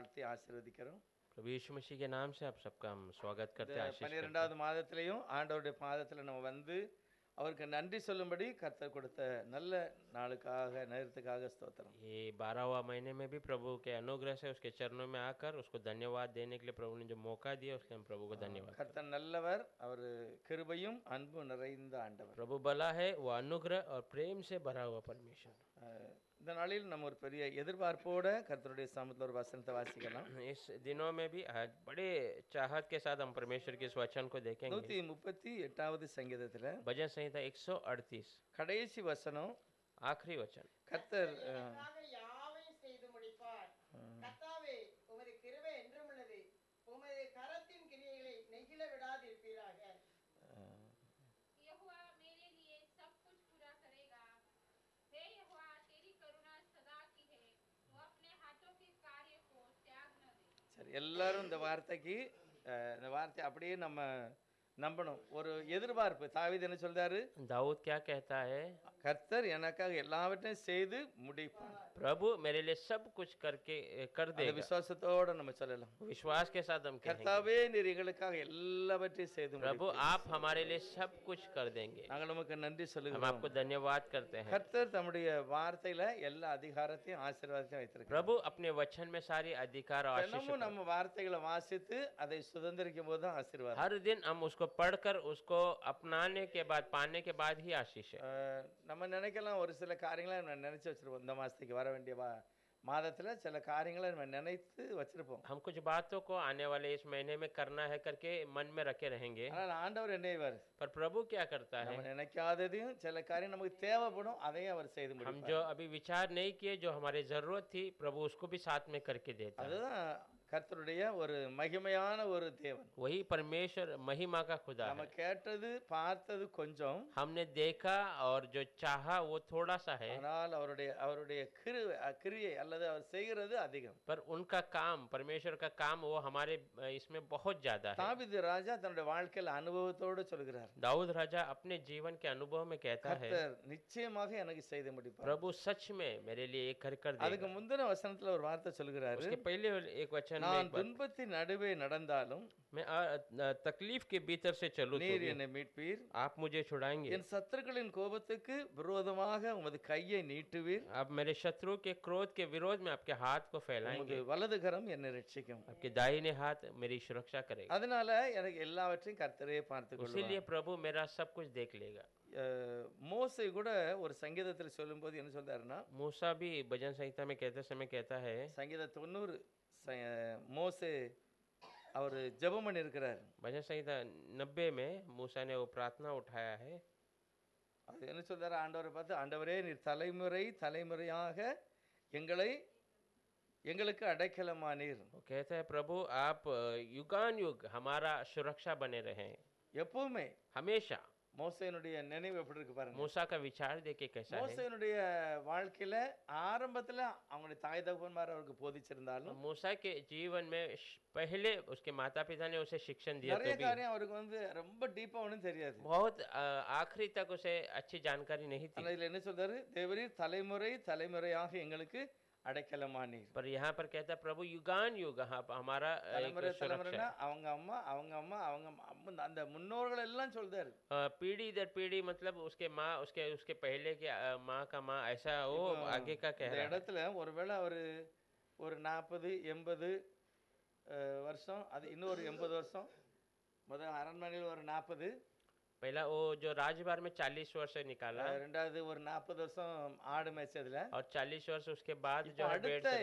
வாழ்த்தி ஆசீர்வதிக்கிறோம். प्रभु यीशु मसीह के नाम से आप सबका हम स्वागत करते हैं, आशीष करते हैं। 12வது மாதத்திலையும் ஆண்டவருடைய பாதத்தில் நம்ம வந்து அவருக்கு நன்றி சொல்லும்படி கர்த்தர் கொடுத்த நல்ல நாளுக்காக நேரத்துக்காக ஸ்தோத்திரம். ये 12वां महीने में भी प्रभु के अनुग्रह से उसके चरणों में आकर उसको धन्यवाद देने के लिए प्रभु ने जो मौका दिया उसके लिए हम प्रभु को धन्यवाद करते கர்த்தர் நல்லவர், அவர் கிருபையும் அன்பு நிறைந்த ஆண்டவர். हैं। प्रभु भला है, वो अनुग्रह और प्रेम से भरा हुआ परमेश्वर। இந்த நாளில் நம்ம ஒரு பெரிய எதிர்பார்ப்போட கர்த்தருடைய சமூகத்தில் ஒரு வசனத்தை வாசிக்கலாம். इस दिनों में भी आज बड़े चाहत के साथ हम परमेश्वर के इस वचन को देखेंगे। 138வது சங்கீதத்தில் भजन संहिता 138 கடைசி வசனம், आखिरी वचन। கர்த்தர் யாவையும் செய்து முடிப்பார். கர்த்தாவே, உமது கிருபை என்றும் உள்ளது. உமது கரத்தின் கிரியைகளை நெகிழ விடாதிருப்பீராக. यहोवा मेरे लिए सब कुछ पूरा करेगा। हे यहोवा, तेरी करुणा सदा की है। तू अपने हाथों के कार्य को त्याग न दे। சரி, எல்லாரும் இந்த வார்த்தைக்கு இந்த வார்த்தை அப்படியே நம்ம நம்பணும். ஒரு எதிர்பார்ப்பு. தாவீது என்ன சொல்றாரு? दाऊद क्या कहता है? கர்த்தர் எனக்காக எல்லாவற்றையும் செய்து முடிப்பார். प्रभु मेरे लिए सब कुछ करके कर அந்த देगा। விசுவாசத்தோட நம்ம சொல்லலாம். विश्वास के साथ हम कहेंगे, கர்த்தாவே நீர் எங்களுக்காக எல்லாவற்றையும் செய்து प्रभु முடிப்பீர். आप हमारे लिए सब कुछ कर देंगे। நாங்கள் நமக்கு நன்றி हम சொல்லுகிறோம். आपको धन्यवाद करते हैं। கர்த்தர் தம்முடைய வார்த்தையில எல்லா அதிகாரத்தையும் ஆசீர்வாதத்தையும் வைத்திருக்கிறார். प्रभु अपने वचन में सारी अधिकार और आशीष தினமும் நம்ம வார்த்தைகளை வாசித்து அதை சுதந்திரிக்கும் போது தான் ஆசீர்வாதம். हर दिन हम उसको पढ़कर उसको अपनाने के बाद पाने के बाद ही आशीष है। நம்ம நினைக்கலாம், ஒரு சில காரியங்களை நம்ம நினைச்சு வச்சிருப்போம். இந்த மாசத்துக்கு வர வேண்டிய மாதத்துல சில காரியங்களை நம்ம நினைத்து வச்சிருப்போம். हम कुछ बातों को आने वाले इस महीने में करना है करके मन में रखे रहेंगे, ஆனால் ஆண்டவர் என்ன செய்வார்? पर प्रभु क्या करता நம்ம है? நினைக்காததையும் சில காரியம் நமக்கு தேவைப்படும், அதையும் அவர் செய்து हम முடிப்பார். जो अभी विचार नहीं किए, जो हमारी जरूरत थी, प्रभु उसको भी साथ में करके देता है। அதுதான் கர்த்தருடைய ஒரு மகிமையான ஒரு தேவன். वही परमेश्वर महिमा का खुदा நம்ம है। கேட்டது பார்த்தது கொஞ்சம், हमने देखा और जो चाहा वो थोड़ा सा है, ஆனால் அவருடைய கிரியை அல்லது அவர் செய்கிறது அதிகம். पर उनका काम, परमेश्वर का काम वो हमारे इसमें बहुत ज्यादा है। தாவீது ராஜா தன்னுடைய வாழ்க்கையில அனுபவத்தோடு சொல்கிறார், दाऊद राजा अपने जीवन के अनुभव में कहता है, கர்த்தர் நிச்சயமாக எனக்கு செய்து முடிப்பார். प्रभु सच में मेरे लिए ये कर அதுக்கு देगा। முந்தின வசனத்துல ஒரு வார்த்தை சொல்கிறாரு, उसके पहले एक वचन में நான் एक बात, துன்பத்தின் நடுவே நடந்தாலும் मैं तकलीफ के भीतर से चलूं तो நீர் भी என்னை மீட்பீர், आप मुझे छुड़ाएंगे। என் சத்துருக்களின் கோபத்துக்கு விரோதமாக உமது கையை நீட்டுவீர், आप मेरे शत्रु के क्रोध के विरोध में आपके हाथ को உமது फैलाएंगे, வலது கரம் என்னை ரட்சிக்கும். आपके दाहिने हाथ मेरी सुरक्षा करेगा। அதனால எனக்கு எல்லாவற்றையும் கர்த்தரே பார்த்து इसीलिए கொள்வார். प्रभु मेरा सब कुछ देख लेगा। மோசே கூட ஒரு சங்கீதத்தில் சொல்லும்போது என்ன சொல்றாருன்னா, मूसा भी भजन संहिता में कहते समय कहता है, சங்கீத 90 மோசே அவர் ஜெபம் பண்ணி இருக்கிறார். भजन संहिता 90 में मूसा ने वो प्रार्थना उठाया है। அது என்ன சொல்றாரு? ஆண்டவரை பார்த்து, ஆண்டவரே நீர் தலைமுறை தலைமுறையாக எங்களுக்கு அடைக்கலமானீர். वो कहता है, प्रभु आप युगान युग हमारा सुरक्षा बने रहें எப்பவுமே. हमेशा। மோசேனுடைய நினைவு எப்படி இருக்கு பாருங்க. मूसा का विचार देखे कैसा है। மோசேனுடைய வாழ்க்கையில ஆரம்பத்துல அவங்களுடைய தாய் தகப்பன்மார் அவருக்கு போதிச்சிருந்தாலும் मूसा के जीवन में पहले उसके माता पिता ने उसे शिक्षण दिया நிறைய तो भी காரியம் அவருக்கு ரொம்ப டீப்பா ஒன்றும் தெரியாது. बहुत आखिरी तक उसे अच्छी जानकारी नहीं थी। ஆனா இதுல என்ன சொல்றாரு? தேவரீர் தலைமுறை தலைமுறையாக எங்களுக்கு அடைக்கலமானீர். पर यहाँ पर कहता है, प्रभु युगान युग हमारा एक தலைமுறை सुरक्षा தலைமுறைனா है। அவங்க அம்மா அந்த முன்னோர்கள் எல்லாம் சொல்றாரு. पीढ़ी दर पीढ़ी मतलब उसके माँ, उसके पहले के माँ का माँ, ऐसा वो आगे का कह இந்த रहा है। இடத்துல ஒருவேளை அவரு ஒரு 40-80 வருஷம், அது இன்னொரு 80 வருஷம், முதல் அரண்மனையில் ஒரு 40, पहला वो जो राजभर में 40 वर्ष निकाला, ரெண்டாவது ஒரு 40 வருஷம் ஆடு மேய்ச்சதுல, और 40 वर्ष उसके बाद இப்போ जो है அடுத்த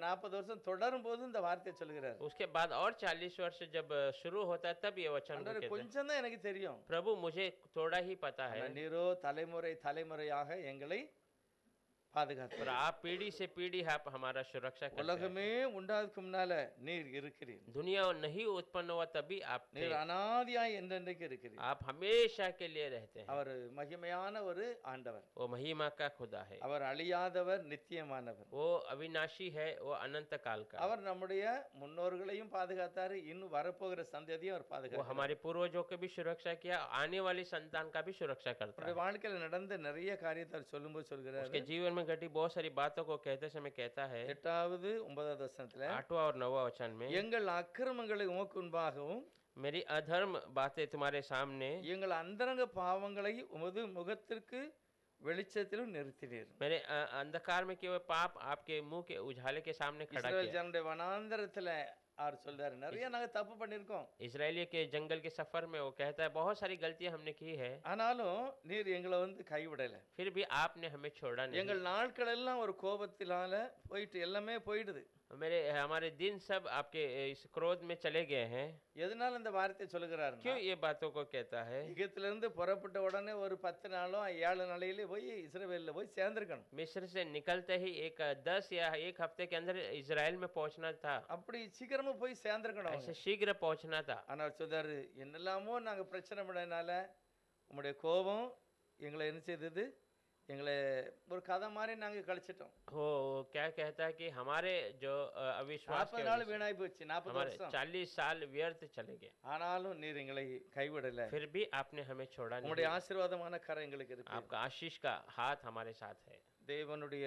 40 வருஷம் தொடரும் போது இந்த வார்த்தையை சொல்லுகிறார். उसके बाद और 40 वर्ष जब शुरू होता है तब ये वचन को कहते हैं, கொஞ்சம் தான் எனக்கு தெரியும், प्रभु मुझे थोड़ा ही पता है, ஆனா நீரோ தலைமுறை தலைமுறையாக எங்களை பாதுகாத்து. पर आप पीढ़ी से पीढ़ी आप हमारा सुरक्षा करते हैं। உலகமே உண்டாதுக்கு முன்னால நீர் இருக்கிறீர். दुनिया नहीं उत्पन्न हुआ तभी आप थे। நீர் அனாதியாய் என்றென்றைக்கு இருக்கிறீர். आप हमेशा के लिए रहते हैं। அவர் மகிமையான ஒரு ஆண்டவர். वो महिमा का खुदा है, அவர் அழியாதவர், நித்தியமானவர். वो अविनाशी है, वो अनंत काल का। அவர் நம்முடைய முன்னோர்களையும் பாதுகாத்தாரு, இன்னும் வரப்போகிற சந்ததியும் அவர் वो பாதுகாத்தார். हमारे पूर्वजों की भी सुरक्षा किया, आने वाली संतान का भी सुरक्षा करता அவருடைய है। வாழ்க்கையில நடந்த நிறைய காரியத்தை அவர் சொல்லும்போது சொல்கிறார், उसके जीवन में में घटी बहुत सारी बातों को कहते समय कहता है 8வது 9வது வசனத்துல 8वां और 9वां वचन में, எங்கள் அக்கிரமங்களை உமக்கு முன்பாகவும் मेरी अधर्म बातें तुम्हारे सामने, எங்கள் அந்தரங்க பாவங்களை உமது முகத்திற்கு வெளிச்சத்திலும் நிறுத்தினீர். मेरे अंधकार में केवल पाप आपके मुंह के उजाले के सामने खड़ा இஸ்ரவேல் किया। ஜனங்களுடைய வனாந்தரத்துல அவர் சொல்றாரு, நிறைய நாங்க தப்பு பண்ணிருக்கோம், इजरायलियों के जंगल के सफर में वो कहता है बहुत सारी गलतियां हमने की है, ஆனாலும் நீர் எங்களை கைவிடல. फिर भी आपने हमें छोड़ा नहीं। எங்கள் நாட்கள் எல்லாம் ஒரு கோபத்தினால போயிட்டு எல்லாமே போயிடுது. हमारे दिन सब आपके इस क्रोध में चले गए हैं। எதனால இந்த வார்த்தையை சொல்லுகிறாரு? क्यों ये बातों को कहता है? எகிப்திலிருந்து புறப்பட்ட உடனே ஒரு 10 நாளோ 7 நாளையிலே போய் இஸ்ரவேல்ல போய் சேர்ந்திருக்கணும். मिस्र से निकलते ही 10 या 1 हफ्ते के अंदर इजराइल में पहुंचना था, அப்படி சீக்கிரமா போய் சேர்ந்திருக்கணும். ऐसे शीघ्र पहुंचना था। ஆனா சொல்றாரு, என்னெல்லாமோ நாங்க பிரச்சனை பண்ணனால உம்முடைய கோபம் எங்களை என்ன செய்தது, எங்களை ஒரு கதை மாதிரி நாங்க கழிச்சிட்டோம். वो क्या कहता है कि हमारे जो अविश्वास 40 நாள் வீணாய் போச்சு, 40 हमारे வருஷம். 40 साल व्यर्थ चले गए, ஆனாலும் நீர் எங்களை கைவிடல. फिर भी आपने हमें छोड़ा नहीं। உம்முடைய ஆசீர்வாதமான கரம் எங்களுக்கு இருக்கு. आपका आशीष का हाथ हमारे साथ है। தேவனுடைய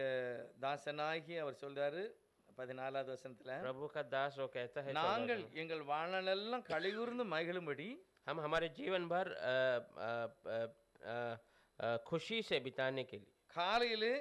தாசனாகி அவர் சொல்றாரு 14வது வசனத்துல, प्रभु का दास वो कहता है, நாங்கள் எங்கள் வாழ்நாளெல்லாம் கலிகூர்ந்து மகிழும்படி हम हमारे जीवन भर खुशी से बिताने के लिए காலையிலே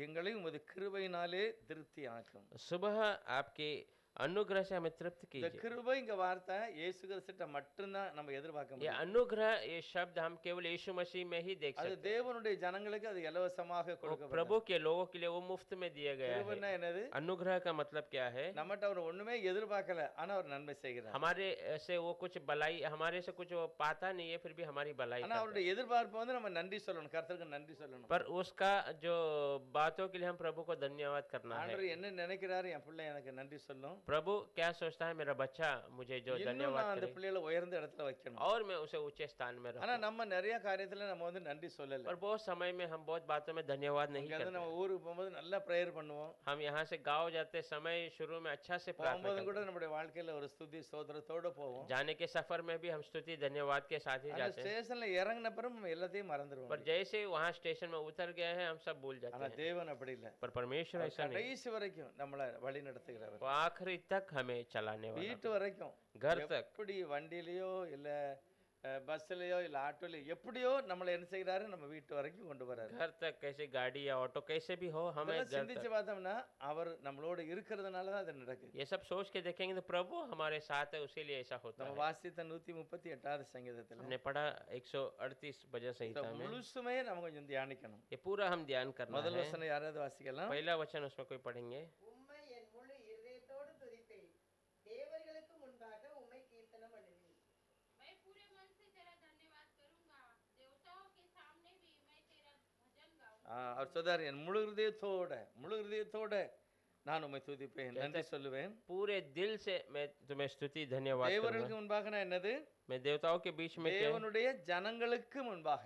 எங்களை உமது கிருபையினாலே திருப்தி ஆக்கும். सुबह आपके अनुग्रह से हमें तृप्त இந்த कीजिए। கிருபை இங்க வார்த்தை இயேசு கிறிஸ்துட்ட மட்டும்தான் நம்ம எதிர்பார்க்க ये முடியும். अनुग्रह, ये शब्द हम केवल यीशु मसीह में ही देख அது सकते हैं। தேவனுடைய ஜனங்களுக்கு அது இலவசமாக वो கொடுக்கப்படும். प्रभु के लोगों के लिए वो मुफ्त में दिया गया கிருபைன்னா है। என்னது? अनुग्रह का मतलब क्या है? நம்மட்ட அவர் ஒண்ணுமே எதிர்பார்க்கல, ஆனா அவர் நன்மை செய்கிறார். हमारे से वो कुछ भलाई, हमारे से कुछ वो पाता नहीं है, फिर भी हमारी भलाई ஆனா करता है। அவருடைய எதிர்பார்ப்பு நம்ம நன்றி சொல்லணும், கர்த்தருக்கு நன்றி சொல்லணும். पर उसका जो बातों के लिए हम प्रभु को धन्यवाद करना है। ஆண்டவர் என்ன நினைக்கிறாரு, என் பிள்ளை எனக்கு நன்றி சொல்லும், प्रभु क्या सोचता है, मेरा बच्चा मुझे जो இன்னும் धन्यवाद நான் அந்த करे பிள்ளைகளை உயர்ந்த இடத்துல வைக்கணும். और मैं उसे ऊंचे स्थान में ஆனா रखूं। நம்ம நிறைய காரியத்துல நம்ம நன்றி சொல்லல. पर बहुत समय में हम बहुत बातों में धन्यवाद नहीं இங்க करते। நம்ம ஊருக்கு போகும்போது நல்லா பிரேயர் பண்ணுவோம், हम यहाँ से गाँव जाते समय शुरू में अच्छा से प्रार्थना போகும்போது கூட करते हैं। நம்முடைய வாழ்க்கையில ஒரு ஸ்துதி ஸ்தோத்திரத்தோட போவோம். जाने के सफर में भी हम स्तुति धन्यवाद के साथ ही ஆனா जाते हैं। ஸ்டேஷன்ல இறங்கின பிறகு நம்ம எல்லாத்தையும் மறந்துடுவோம். पर जैसे वहाँ स्टेशन में उतर गए हैं, हम सब भूल जाते ஆனா हैं। தேவன் அப்படி இல்ல, पर परमेश्वर அவர் ऐसा नहीं, கடைசி வரைக்கும் நம்மளை வழி நடத்துகிறவர். वो आखिरी तक हमें चलाने वाला வீட்டு வரைக்கும் घर तक, எப்படி வண்டியிலயோ இல்ல பஸ்லயோ இல்ல ஆட்டோலயோ எப்படியோ நம்மளை என்ன செய்யறாரு, நம்ம வீட்டு வரைக்கும் கொண்டு வராரு. घर तक, कैसे गाड़ी या ऑटो कैसे भी हो, हमें இதெல்லாம் घर சிந்திச்சு तक। பார்த்தோம்னா அவர் நம்மளோட இருக்கிறதுனால தான் அது நடக்குது. ये सब सोच के देखेंगे तो प्रभु हमारे साथ है, उसी लिए ऐसा होता நம்ம है। வாசித்த 138வது சங்கீதத்துல हमने पढ़ा 138 भजन இத संहिता में, முழுசுமே நம்ம கொஞ்சம் தியானிக்கணும். ये पूरा हम ध्यान करना முதல் है। வசனம் யாராவது வாசிக்கலாம்? पहला वचन उसमें कोई पढ़ेंगे। உம்மை என் முழு இருதயத்தோடு துதிப்பேன், தேவர்களுக்கு முன்பாக உம்மை கீர்த்தனம் பண்ணுவேன். मैं पूरे मन से तेरा धन्यवाद करूंगा, देवताओं के सामने भी मैं तेरा भजन गाऊंगा। அவர் சொல்றாரு, என் முழு இருதயத்தோட நான் உம்மை துதிப்பேன், நன்றி சொல்லுவேன். पूरे दिल से मैं तुम्हें स्तुति धन्यवाद தேவர்களுக்கு करूंगा। முன்பாக நான் என்னது, मैं देवताओं के बीच में क्या? தேவனுடைய ஜனங்களுக்கு முன்பாக.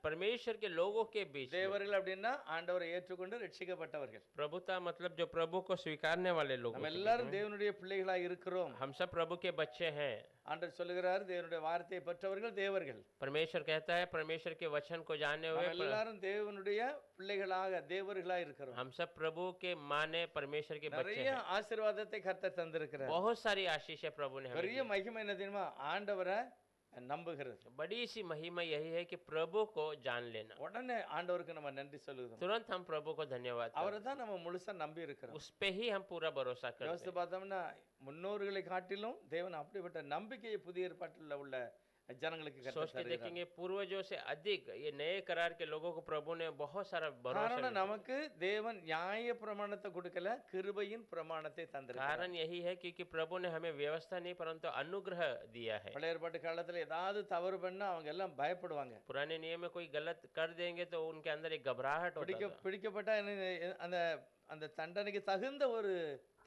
परमेश्वर के लोगों के बीच में। தேவர்கள் அப்படின்னா ஆண்டவரை ஏற்றுக்கொண்டு ரட்சிக்கப்பட்டவர்கள். प्रभुता मतलब जो प्रभु को स्वीकारने वाले लोग। நம்ம எல்லாரும் தேவனுடைய பிள்ளைகளாய் இருக்கிறோம். हम सब प्रभु के बच्चे हैं। ஆண்டவர் சொல்லுகிறார், தேவனுடைய வார்த்தையை பெற்றவர்கள் தேவர்கள். परमेश्वर कहता है, परमेश्वर के वचन को जानने हुए நம்ம எல்லாரும் தேவனுடைய பிள்ளைகளாக தேவர்களாய் இருக்கிறோம். हम सब प्रभु के माने परमेश्वर के बच्चे நிறைய हैं। ஆசீர்வாதத்தை கர்த்தர் தந்திருக்கிறார். बहुत सारी आशीष है प्रभु ने हमें பெரிய दी। மகிமை என்ன தெரியுமா, ஆண்டவரை நம்புகிறது. बड़ी सी महिमा यही है कि प्रभु को जान लेना। உடனே ஆண்டவருக்கு நம்ம நன்றி சொல்லுகிறோம். तुरंत हम प्रभु को धन्यवाद அவரை करते தான் நம்ம முழுசா நம்பி हैं। இருக்கிறோம். उस पे ही हम पूरा भरोसा करते யோசித்து हैं। பார்த்தோம்னா முன்னோர்களை காட்டிலும் தேவன் அப்படிப்பட்ட நம்பிக்கையை புதிய ஏற்பாட்டில் உள்ள ஜனங்களுக்கு सोच கர்த்தர் के தருகிறார். देखेंगे, पूर्वजों से अधिक ये नए करार के लोगों को प्रभु ने बहुत सारा भरोसा காரணம் दिया। நமக்கு தேவன் நியாய பிரமாணத்தை கொடுக்கல, கிருபையின் பிரமாணத்தை தந்திருக்கிறார். कारण यही है क्योंकि प्रभु ने हमें व्यवस्था नहीं परंतु अनुग्रह दिया है। பழைய ஏற்பாட்டு காலத்துல ஏதாவது தவறு பண்ணா அவங்க எல்லாம் பயப்படுவாங்க. पुराने नियम में कोई गलत कर देंगे तो उनके अंदर एक घबराहट होता था। பிடிக்கப்பட்டா அந்த அந்த தண்டனைக்கு தகுந்த ஒரு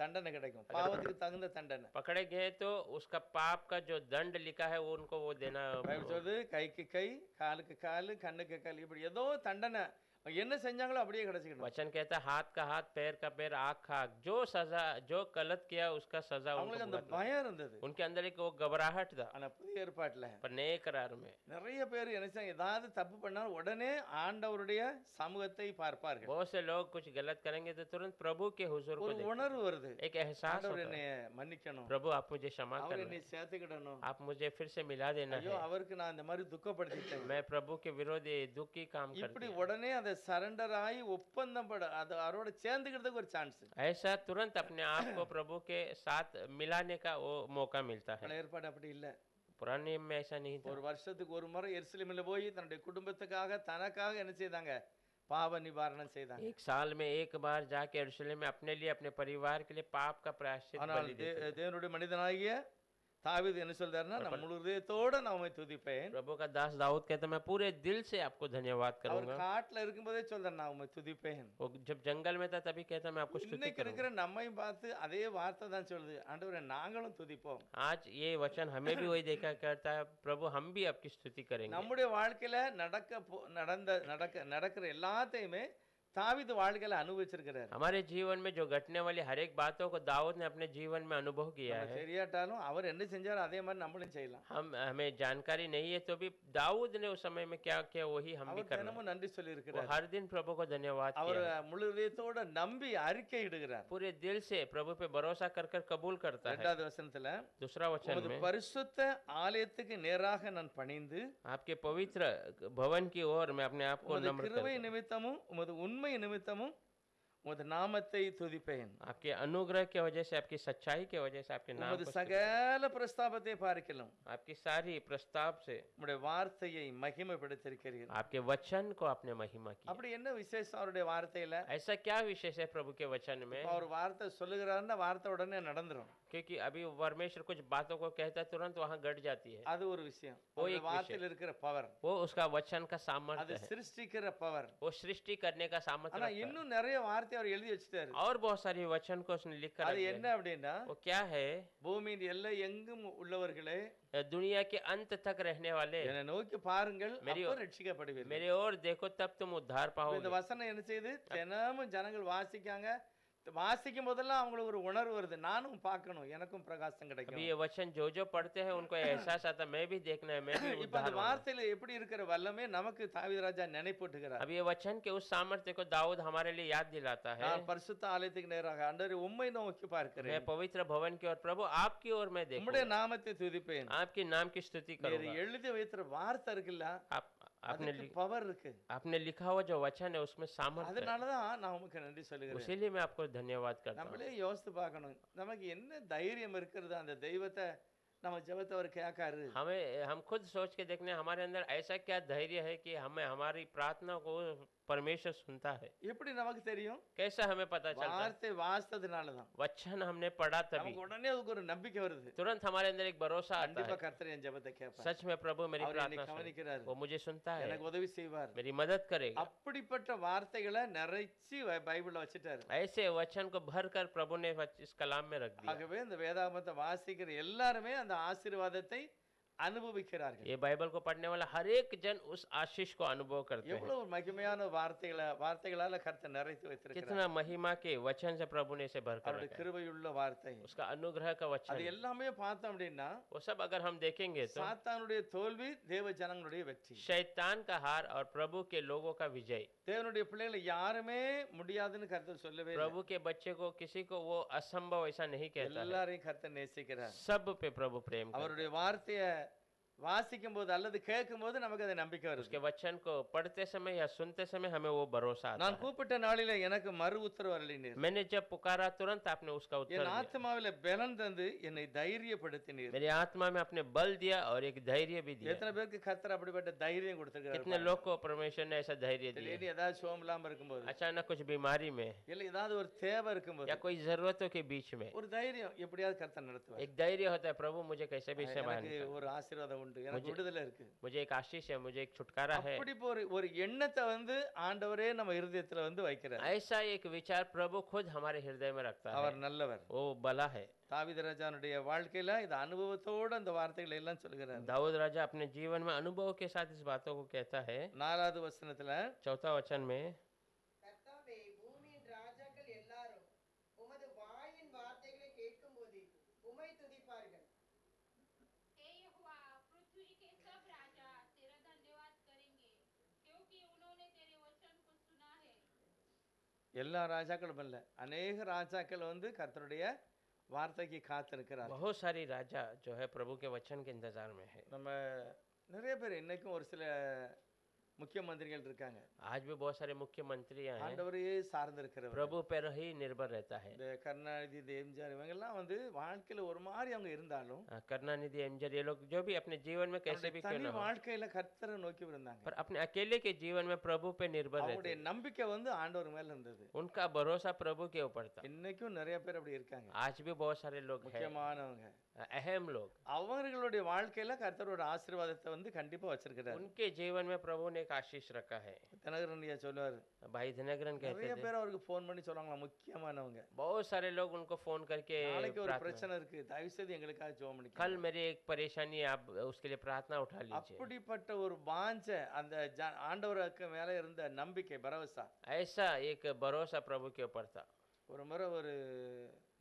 தண்டனை கிடைக்கும், பாவத்துக்கு தகுந்த தண்டனை. पकड़े गए तो उसका पाप का जो दंड लिखा है वो उनको वो देना। பைபிள் சொல்லுது, கைக்கு கை, காலுக்கு காலு, கண்ணுக்கு கல், இப்படி ஏதோ தண்டனை என்ன செஞ்சாங்களோ அப்படியே கிடைச்சிக்கணும். वचन कहता है हाथ का हाथ, पैर का पैर, आँख का आँख, जो सजा जो गलत किया उसका सजा उनको அவங்களுக்கு அந்த भुगतना। பயம் இருந்தது. उनके अंदर एक वो घबराहट था। ஆனா புதிய ஏற்பாட்டுல पर नए करार में நிறைய பேர் என்ன செய்ய, ஏதாவது தப்பு பண்ணாலும் உடனே ஆண்டவருடைய சமூகத்தை பார்ப்பார்கள். बहुत से लोग कुछ गलत करेंगे तो तुरंत प्रभु के हुजूर को ஒரு देखते உணர்வு வருது, हैं। एक एहसास ஆண்டவர் होता என்னை है, மன்னிக்கணும், प्रभु आप मुझे क्षमा அவர் करना, என்னை சேர்த்துக்கிடணும், आप मुझे फिर से मिला देना ஐயோ है, அவருக்கு நான் இந்த மாதிரி துக்கப்படுத்திட்டேன். मैं प्रभु के विरोध ये दुख की काम இப்படி करती உடனே அதை சரண்டர் ஆகி ஒப்பந்தம் பட அது அவரோட சேர்ந்துக்கிறதுக்கு ஒரு சான்ஸ். ऐसा तुरंत अपने आप को प्रभु के साथ मिलाने का वो मौका मिलता है। பழைய ஏற்பாடு அப்படி இல்ல. पुराने नियम में ऐसा नहीं था। ஒரு வருஷத்துக்கு ஒரு முறை எருசலேமில் போய் தன்னுடைய குடும்பத்துக்காக தனக்காக என்ன செய்தாங்க, பாவ நிவாரணம் செய்தாங்க. एक साल में एक बार जाके यरूशलेम में अपने लिए अपने परिवार के लिए पाप का प्रायश्चित ஆனால் बलि देते थे। தேவனுடைய மனிதனாகிய தாவீது என்ன சொல்றாருன்னா, நான் முழு இதயத்தோட நான் உம்மை துதிப்பேன். प्रभु का दास दाऊद कहता मैं पूरे दिल से आपको धन्यवाद அவர் करूंगा। காட்டுல இருக்கும்போதே சொல்றாரு, நான் உம்மை துதிப்பேன். वो जब जंगल में था तभी कहता मैं आपको स्तुति இன்னைக்கு करूंगा। இருக்கிற நம்மையும் பார்த்து அதே வார்த்தை தான் சொல்லுது, ஆண்டவரே நாங்களும் துதிப்போம். आज ये वचन हमें भी वही देखा करता है, प्रभु हम भी आपकी स्तुति करेंगे। நம்முடைய வாழ்க்கையில நடக்கிற எல்லாத்தையுமே தாவீது வாழ்க்கையில அனுபவிச்சிருக்கிறார். हमारे जीवन में जो घटने वाली हर एक बातों को दाऊद ने अपने जीवन में अनुभव किया நமக்கு है। தெரியாட்டாலும் அவர் என்ன செஞ்சாரோ அதே மாதிரி நம்மளும் செய்யலாம். हमें जानकारी नहीं है तो भी दाऊद ने उस समय में क्या किया वही हम भी அவர் करना। தினமும் நன்றி சொல்லி वो இருக்கிறார். हर दिन प्रभु को धन्यवाद அவர் किया है। முழு இதயத்தோட நம்பி அறிக்கை இடுகிறார். पूरे दिल से प्रभु पे भरोसा कर कर कबूल करता है। இரண்டாவது வசனத்துல, दूसरा वचन உமது में பரிசுத்த ஆலயத்துக்கு நேராக நான் பணிந்து आपके पवित्र भवन की ओर मैं अपने आप को உமது नम्र கிருபை करता हूं। நிமித்தமும் உமது உண்மை நிமித்தமும் உமது நாமத்தை துதிப்பேன். आपके अनुग्रह की वजह से, आपकी सच्चाई की वजह से आपके नाम உமது को स्तुति- சகல பிரஸ்தாபத்தை பார்க்கலாம் आपकी सारी प्रस्ताव से உம்முடைய வார்த்தையை மகிமைப்படுத்தியிருக்கிறீர்கள். आपके वचन को आपने महिमा की। அப்படி என்ன விசேஷம் அவருடைய வார்த்தையில? ऐसा क्या विशेष है प्रभु के वचन में? இப்ப அவர் வார்த்தை சொல்லுகிறாருன்னா வார்த்தை உடனே நடந்துரும். क्योंकि अभी परमेश्वर कुछ बातों को कहता है तुरंत वहाँ घट जाती है। அது ஒரு விஷயம். वो அவருடைய एक வார்த்தையில் இருக்கிற பவர், वो उसका वचन का அது सामर्थ्य है, சிருஷ்டிக்கிற பவர். वो सृष्टि करने का सामर्थ्य ஆனா रखता है। இன்னும் நிறைய வார்த்தை அவர் எழுதி வச்சுட்டாரு. और बहुत सारी वचन को उसने लिख कर அது रख என்ன दिया है। அப்படின்னா, वो क्या है? பூமியின் எல்லை எங்கும் உள்ளவர்களே दुनिया के अंत तक रहने वाले என்னை நோக்கி பாருங்கள், मेरी அப்போ ரட்சிக்கப்படுவீர்கள். मेरे ओर देखो तब तुम उद्धार இப்ப पाओगे। இந்த வசனம் என்ன செய்யுது, தினமும் ஜனங்கள் வாசிக்காங்க. வாசிக்கும் போதெல்லாம் அவங்களுக்கு ஒரு உணர்வு வருது, நானும் பார்க்கணும், எனக்கும் பிரகாசம் अभी கிடைக்கும். ये वचन जो पढ़ते हैं उनको एहसास आता है मैं भी देखना है, मैं भी இப்ப அந்த उद्धार होना है। வார்த்தையில எப்படி இருக்கிற வல்லமே நமக்கு தாவீது ராஜா நினைப்பூட்டுகிறார். अब ये वचन के उस सामर्थ्य को दाऊद हमारे लिए याद दिलाता है। நான் பரிசுத்த ஆலயத்துக்கு நேராக ஆண்டவரே உம்மை நோக்கி मैं பார்க்கிறேன், पवित्र भवन की ओर प्रभु आपकी ओर मैं உம்முடைய देखूंगा, நாமத்தை துதிப்பேன். आपके नाम की स्तुति நீர் करूंगा। எழுதி வைத்திர வார்த்தை இருக்குல்ல, आपने பவர் இருக்கு. आपने लिखा हुआ जो वचन है उसमें सामर्थ्य है। அதனாலதான் நான் உமக்கு நன்றி சொல்லுகிறேன். उसीलिए मैं आपको धन्यवाद करता हूँ। நம்மளே யோசித்து பார்க்கணும், நமக்கு என்ன தைரியம் இருக்கிறது அந்த தெய்வத்தை நம்ம ஜெபத்தை அவர் கேட்காரு. हम खुद सोच के देखने हमारे अंदर ऐसा क्या धैर्य है कि हमें हमारी प्रार्थना को परमेश्वर सुनता है। எப்படி நமக்கு தெரியும்? कैसा हमें पता चलता है? வார்த்தை வாசித்ததுனாலதான். वचन हमने पढ़ा तभी நமக்கு உடனே அதுக்கு ஒரு நம்பிக்கை வருது, तुरंत हमारे अंदर एक भरोसा आता கண்டிப்பா है। கர்த்தர் என் ஜெபத்தை கேட்பார், सच में प्रभु मेरी அவர் என்னை प्रार्थना सुने, கவனிக்கிறார், वो मुझे सुनता है, எனக்கு உதவி செய்வார். मेरी मदद करेगा। அப்படிப்பட்ட வார்த்தைகளை நிறைச்சி பைபிள்ல வச்சுட்டாரு. ऐसे वचन को भर कर प्रभु ने इस कलाम में रख दिया। ஆகவே இந்த வேதாகமத்தை வாசிக்கிற எல்லாருமே அந்த ஆசீர்வாதத்தை அனுபவிக்கிறார்கள். ये बाइबल को पढ़ने वाला हर एक जन उस आशीष को अनुभव करते हैं। எவ்வளவு மகிமையான வார்த்தைகளால கர்த்தர் நிறைத்து வைத்திருக்கிறார். कितना महिमा के वचन से प्रभु ने इसे भर कर அவருடைய रखा है। கிருபையுள்ள வார்த்தை, उसका अनुग्रह का அது वचन, எல்லாமே பார்த்தோம் அப்படின்னா वो सब अगर हम देखेंगे तो சாத்தானுடைய தோல்வி, தேவ ஜனங்களுடைய வெற்றி. शैतान का हार और प्रभु के लोगों का विजय। தேவனுடைய பிள்ளைகளை யாருமே முடியாதுன்னு கர்த்தர் சொல்லவே இல்லை. प्रभु के बच्चे को किसी को वो असंभव ऐसा नहीं कहता है। எல்லாரையும் கர்த்தர் நேசிக்கிறார். सब पे प्रभु प्रेम करता है। அவருடைய வார்த்தையை வாசிக்கும் போது அல்லது கேட்கும் போது நமக்கு அது நம்பிக்கை उसके வருது. वचन को पढ़ते समय या सुनते समय हमें वो भरोसा आता நான் है। கூப்பிட்ட நாளில எனக்கு மறு உத்தரவு அருளினீர், मैंने जब पुकारा तुरंत आपने उसका उत्तर என் दिया। ஆத்மாவில பலன் தந்து என்னை தைரியப்படுத்தினீர். मेरी आत्मा में आपने बल दिया और एक धैर्य भी दिया। எத்தனை பேருக்கு கர்த்தர் அப்படிப்பட்ட தைரியம் कितने கொடுத்திருக்கிறார்? लोग को परमेश्वर ने ऐसा धैर्य दिया? திடீர்னு ஏதாவது சோகம் இல்லாம இருக்கும்போது, अचानक कुछ बीमारी में இல்ல ஏதாவது ஒரு தேவை இருக்கும்போது या कोई जरूरतों के बीच में ஒரு தைரியம் எப்படியாவது கர்த்தர் நடத்துவார். एक धैर्य होता है, प्रभु मुझे कैसे भी इसे बाहर எனக்கு निकाल। ஒரு ஆசீர்வாதம் உண்டு, எனக்கு விடுதலை இருக்கு. मुझे एक आशीष है, मुझे एक छुटकारा है। அப்படி ஒரு எண்ணத்தை வந்து ஆண்டவரே நம்ம இருதயத்துல வந்து வைக்கிறார். ऐसा एक विचार प्रभु खुद हमारे हृदय में रखता है। அவர் நல்லவர். वो भला है। தாவீது ராஜாவுடைய வாழ்க்கையில இது அனுபவத்தோட அந்த வார்த்தைகளை எல்லாம் சொல்கிறார். दाऊद राजा अपने जीवन में अनुभव के साथ इस बातों को कहता है। 4வது வசனத்துல 4 वचन में, கர்த்தாவே, பூமியின் ராஜாக்கள் எல்லாரும் உமது வாயின் வார்த்தைகளை கேட்கும்போது உம்மை துதிப்பார்கள். हे यहोवा, पृथ्वी के सब राजा तेरा धन्यवाद करेंगे, क्योंकि उन्होंने तेरे वचन को सुना है। எல்லா ராஜாக்களும் இல்ல, அநேக ராஜாக்கள் வந்து கர்த்தருடைய வார்த்தைக்கு காத்திருக்கிறார். बहुत सारी राजा जो है प्रभु के वचन के इंतजार में है। நம்ம நிறைய பேர் இன்னைக்கும் ஒரு சில முக்கிய மந்திரிகள் இருக்காங்க, आज भी बहुत सारे मुख्यमंत्री हैं, ஆண்டவரையே சார்ந்திருக்கிறவர். प्रभु पर ही निर्भर रहता है। இந்த கருணாநிதி, எம்ஜிஆர் இவங்கெல்லாம் வந்து வாழ்க்கையில ஒரு மாதிரி அவங்க இருந்தாலும் करुणानिधि, एमजर, ये लोग जो भी अपने जीवन में कैसे भी क्यों தனி ना हो, வாழ்க்கையில கர்த்தரை நோக்கி இருந்தாங்க. पर अपने अकेले के जीवन में प्रभु पे निर्भर रहते அவங்களுடைய हैं। நம்பிக்கை வந்து ஆண்டவர் மேல இருந்தது. उनका भरोसा प्रभु के ऊपर था। இன்னைக்கும் நிறைய பேர் அப்படி இருக்காங்க, आज भी बहुत सारे लोग हैं, முக்கியமானவங்க. अहम लोग, அவங்களுடைய வாழ்க்கையில கர்த்தரோட ஆசீர்வாதத்தை வந்து கண்டிப்பா வச்சிருக்கிறார். उनके जीवन में प्रभु ने एक आशीष रखा है। தினகரன்யா சொல்லுவாரு, भाई दिनकरन कहते நிறைய थे, பேர் அவருக்கு ஃபோன் பண்ணி சொல்லுவாங்களா, முக்கியமானவங்க, बहुत सारे लोग उनको फोन करके நாளைக்கு ஒரு प्रार्थना, பிரச்சனை இருக்கு, தயவு செய்து எங்களுக்காக ஜெபம் कल பண்ணுங்க. मेरी एक परेशानी है, आप उसके लिए प्रार्थना उठा लीजिए। அப்படிப்பட்ட ஒரு வாஞ்ச அந்த ஆண்டவருக்கு மேல இருந்த நம்பிக்கை, பரவசா. ऐसा एक भरोसा प्रभु के ऊपर था। ஒரு முறை ஒரு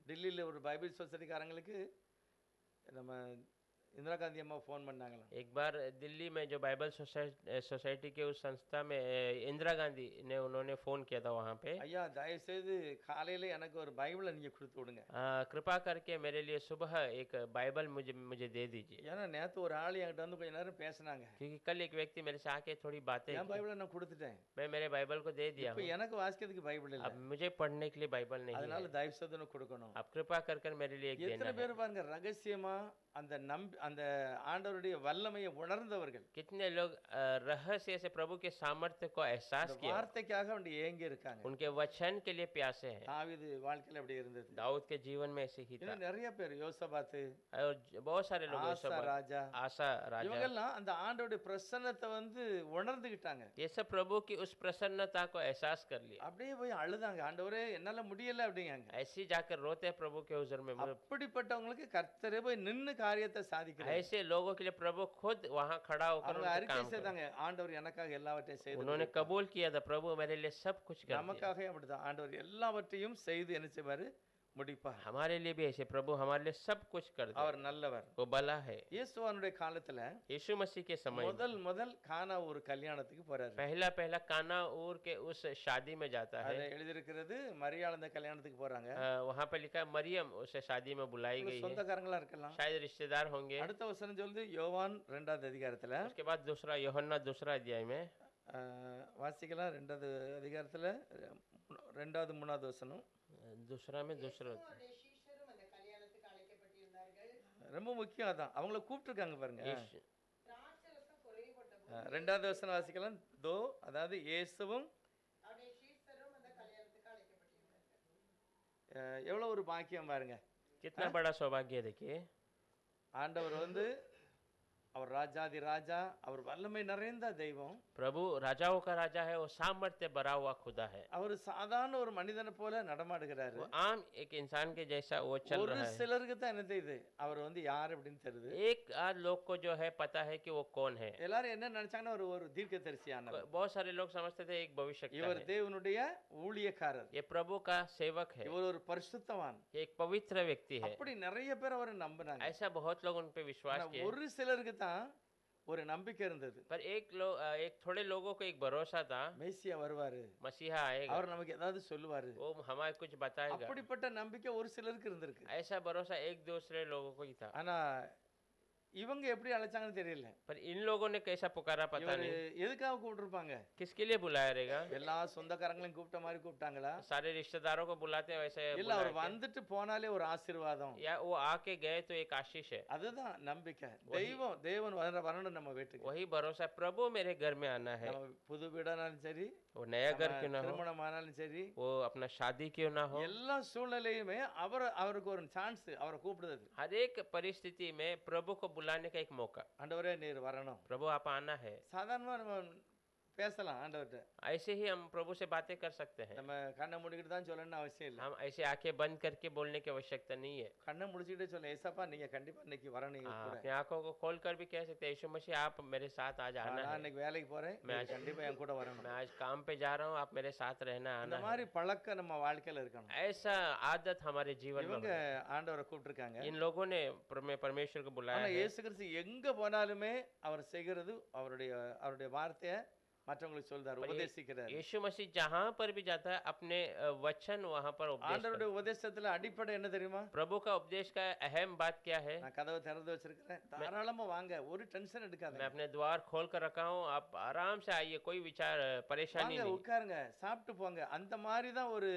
டெல்லியில ஒரு பைபிள் சொசைட்டிக்காரங்களுக்கு நம்ம इंदिरा गांधी अम्मा फोन பண்ணாங்களாம். एक बार दिल्ली में जो बाइबल सोसाइटी के उस संस्था में इंदिरा गांधी ने उन्होंने फोन किया था वहाँ पे, ஐயா தயவு செய்து காலையில எனக்கு ஒரு பைபிளை நீங்க கொடுத்து விடுங்க, कृपा करके मेरे लिए सुबह एक बाइबल मुझे दे दीजिए। ஏன்னா நேத்து ஒரு ஆள் என்கிட்ட வந்து கொஞ்ச நேரம் பேசினாங்க, क्योंकि कल एक व्यक्ति मेरे से आके थोड़ी बातें என் की, பைபிளை நான் கொடுத்துட்டேன், मैं मेरे बाइबल को दे दिया இப்போ हूँ, எனக்கு வாசிக்கிறதுக்கு பைபிள் இல்ல, अब मुझे पढ़ने के लिए बाइबल नहीं அதனால है, தயவு செய்து எனக்கு கொடுக்கணும். आप कृपा कर मेरे लिए एक देना எத்தனை है। பேர் பாருங்க ரகசியமா அந்த ஆண்டவருடைய வல்லமையை உணர்ந்தவர்கள் कितने लोग रहस्य से प्रभु के सामर्थ्य को एहसास இந்த किया, வார்த்தைக்காக வேண்டி ஏங்கி இருக்காங்க. उनके वचन के लिए प्यासे हैं। தாவீது வாழ்க்கையில அப்படி இருந்தது. दाऊद के जीवन में ऐसे ही था, இன்னும் நிறைய பேர், யோசபாத்து, और बहुत सारे लोग, ஆசா ராஜா, आशा राजा, இவங்கெல்லாம் அந்த ஆண்டவருடைய பிரசன்னத்தை வந்து உணர்ந்துகிட்டாங்க. ये सब प्रभु की उस प्रसन्नता को एहसास कर लिया। அப்படியே போய் அழுதாங்க, ஆண்டவரே என்னால முடியல அப்படிங்காங்க. ऐसे ही जाकर रोते हैं प्रभु के हुजूर में। அப்படிப்பட்டவங்களுக்கு கர்த்தரே போய் நின்னு காரியத்தை சாதிக்கிறார். ऐसे लोगों के लिए प्रभु खुद वहाँ खड़ा होकर அவங்க उनका அறிக்கை काम कर, செய்தாங்க, ஆண்டவர் எனக்காக எல்லாவற்றையும் செய்து उन्होंने कबूल किया था, प्रभु मेरे लिए सब कुछ कर दिया। நமக்காக அப்படிதான் ஆண்டவர் எல்லாவற்றையும் செய்து என்ன செய்வாரு, முடிப்பார். हमारे लिए भी ऐसे प्रभु हमारे लिए सब कुछ कर दिया, அவர் நல்லவர். वो भला है। இயேசுவானுடைய காலத்துல यीशु मसीह के समय में முதல் கானா ஒரு கல்யாணத்துக்கு போறாரு. पहला काना ऊर के उस शादी में जाता है। அது எழுதியிருக்கிறது, மரியாள் அந்த கல்யாணத்துக்கு போறாங்க. वहाँ पे लिखा है मरियम उसे शादी में बुलाई गई है, சொந்தக்காரங்களா இருக்கலாம். शायद रिश्तेदार होंगे। அடுத்த வசனம் சொல்லுது, யோவான் 2வது அதிகாரத்துல, उसके बाद दूसरा यूहन्ना 2 अध्याय में வாசிக்கலாம். 2வது அதிகாரத்துல 2வது 3வது வசனம். दूसरा में दूसरा அவருடைய சீஷரும் அந்த கல்யாணத்துக்கு அழைக்கப்பட்டிருந்தார்கள். ரொம்ப முக்கியம் அதான், அவங்கள கூப்பிட்டுருக்காங்க பாருங்க. यीशु- திராட்சரசம் குறைவுபட்ட போது 2வது வசனம் வாசிக்கலாம். அதாவது இயேசுவும் அவருடைய சீஷரும் அந்த கல்யாணத்துக்கு அழைக்கப்பட்டிருந்தார்கள். எவ்வளவு ஒரு பாக்கியம் பாருங்க. कितना बड़ा सौभाग्य है। देखिए, ஆண்டவர் வந்து அவர் ராஜாதி ராஜா, அவர் வல்லமை நிறைந்த தெய்வம். प्रभु राजाओं का राजा है, वो सामर्थ्य भरा हुआ खुदा है, அவர் சாதாரண ஒரு மனிதனை போல நடமாடுகிறாரு. वो आम एक इंसान के जैसा वो चल ஒரு रहा है। சிலருக்கு தான் என்ன தெரியுது, அவர் வந்து யார் அப்படின்னு தெரியுது. एक आध लोग को जो है पता है कि वो कौन है। எல்லாரும் என்ன நினைச்சாங்கன்னா ஒரு தீர்க்கதரிசியானவர். बहुत सारे लोग समझते थे एक भविष्यवक्ता இவர் है, தேவனுடைய ஊழியக்காரர், ये प्रभु का सेवक है, இவர் ஒரு பரிசுத்தவான். ये एक पवित्र व्यक्ति है। அப்படி நிறைய பேர் அவரை நம்பினாங்க. ऐसा बहुत लोग उन पे विश्वास ஆனா किए, ஒரு சிலருக்கு தான் ஒரு நம்பிக்கை இருந்தது, पर एक थोड़े लोगों को एक भरोसा था, மேசியா வருவாரு, मसीहा आएगा, அவர் நமக்கு ஏதாவது சொல்லுவாரு. वो हमारे कुछ बताएगा। அப்படிப்பட்ட நம்பிக்கை ஒரு சிலருக்கு இருந்திருக்கு. ऐसा भरोसा एक दूसरे लोगों को ही था, ஆனா இவங்க எப்படி அழைச்சாங்கன்னு தெரியல. पर इन लोगों ने कैसा पुकारा पता இவரு नहीं। எதுக்காக கூப்பிட்டுருப்பாங்க? किसके लिए बुलाया रहेगा? எல்லா சொந்தக்காரங்களையும் கூப்பிட்ட மாதிரி கூப்பிட்டாங்களா? सारे रिश्तेदारों को बुलाते हैं वैसे இல்ல बुलाया அவர் क्या? வந்துட்டு போனாலே ஒரு ஆசீர்வாதம். या वो आके गए तो एक आशीष है, அதுதான் நம்பிக்கை. தேவன் வரணும் நம்ம வீட்டுக்கு. वही भरोसा, प्रभु मेरे घर में आना है। நம்ம புது வீடானாலும் சரி, वो नया घर நம்ம क्यों ना हो, திருமணம் ஆனாலும் சரி, वो अपना शादी क्यों ना हो, எல்லா சூழ்நிலையுமே அவருக்கு ஒரு சான்ஸ், அவரை கூப்பிடுறது. हर एक परिस्थिति में प्रभु को बुलाने का एक मौका। ஆண்டவரே நீர் வரணும். प्रभु आप आना है। சாதாரணமா நம்ம பேசலாம் ஆண்டவர்கிட்ட. ऐसे ही हम प्रभु से बातें कर सकते हैं। நம்ம கண்ணை மூடிக்கிட்டு தான் சொல்லணும்னு அவசியம் இல்லை. हम ऐसे आंखें बंद करके बोलने की आवश्यकता नहीं है। கண்ணை முடிச்சுக்கிட்டே சொல்ல ஏசப்பா நீங்க கண்டிப்பா இன்னைக்கு வரணும் எங்க கூட. अपनी आंखों को खोल कर भी कह सकते हैं यीशु मसीह आप मेरे साथ आज आना நான் है। இன்னைக்கு வேலைக்கு போறேன், मैं நீங்க கண்டிப்பா என் கூட வரணும். मैं आज काम पे जा रहा हूँ, आप मेरे साथ रहना இந்த आना है। மாதிரி பழக்கம் நம்ம வாழ்க்கையில இருக்கணும். ऐसा आदत हमारे जीवन में இவங்க होना। ஆண்டவரை கூப்பிட்டுருக்காங்க. इन लोगों ने परमेश्वर को बुलाया ஆனா है। இயேசு கிறிஸ்து எங்க போனாலுமே அவர் செய்கிறது அவருடைய வார்த்தையை மற்றவங்களுக்கு சொல்றாரு, पर ये- உபதேசிக்கிறார். यीशु मसीह जहाँ पर भी जाता है अपने वचन वहाँ पर उपदेश ஆண்டவருடைய करता உபதேசத்துல அடிப்படை என்ன தெரியுமா? है। प्रभु का उपदेश का अहम बात क्या है? நான் கதவை திறந்து வச்சிருக்கிறேன், தாராளமா வாங்க, ஒரு டென்ஷன் मैं எடுக்காத, अपने द्वार खोल कर रखा हूँ, आप आराम से आइए, कोई विचार परेशानी வாங்க नहीं। உட்காருங்க, சாப்பிட்டு போங்க. அந்த மாதிரி தான் ஒரு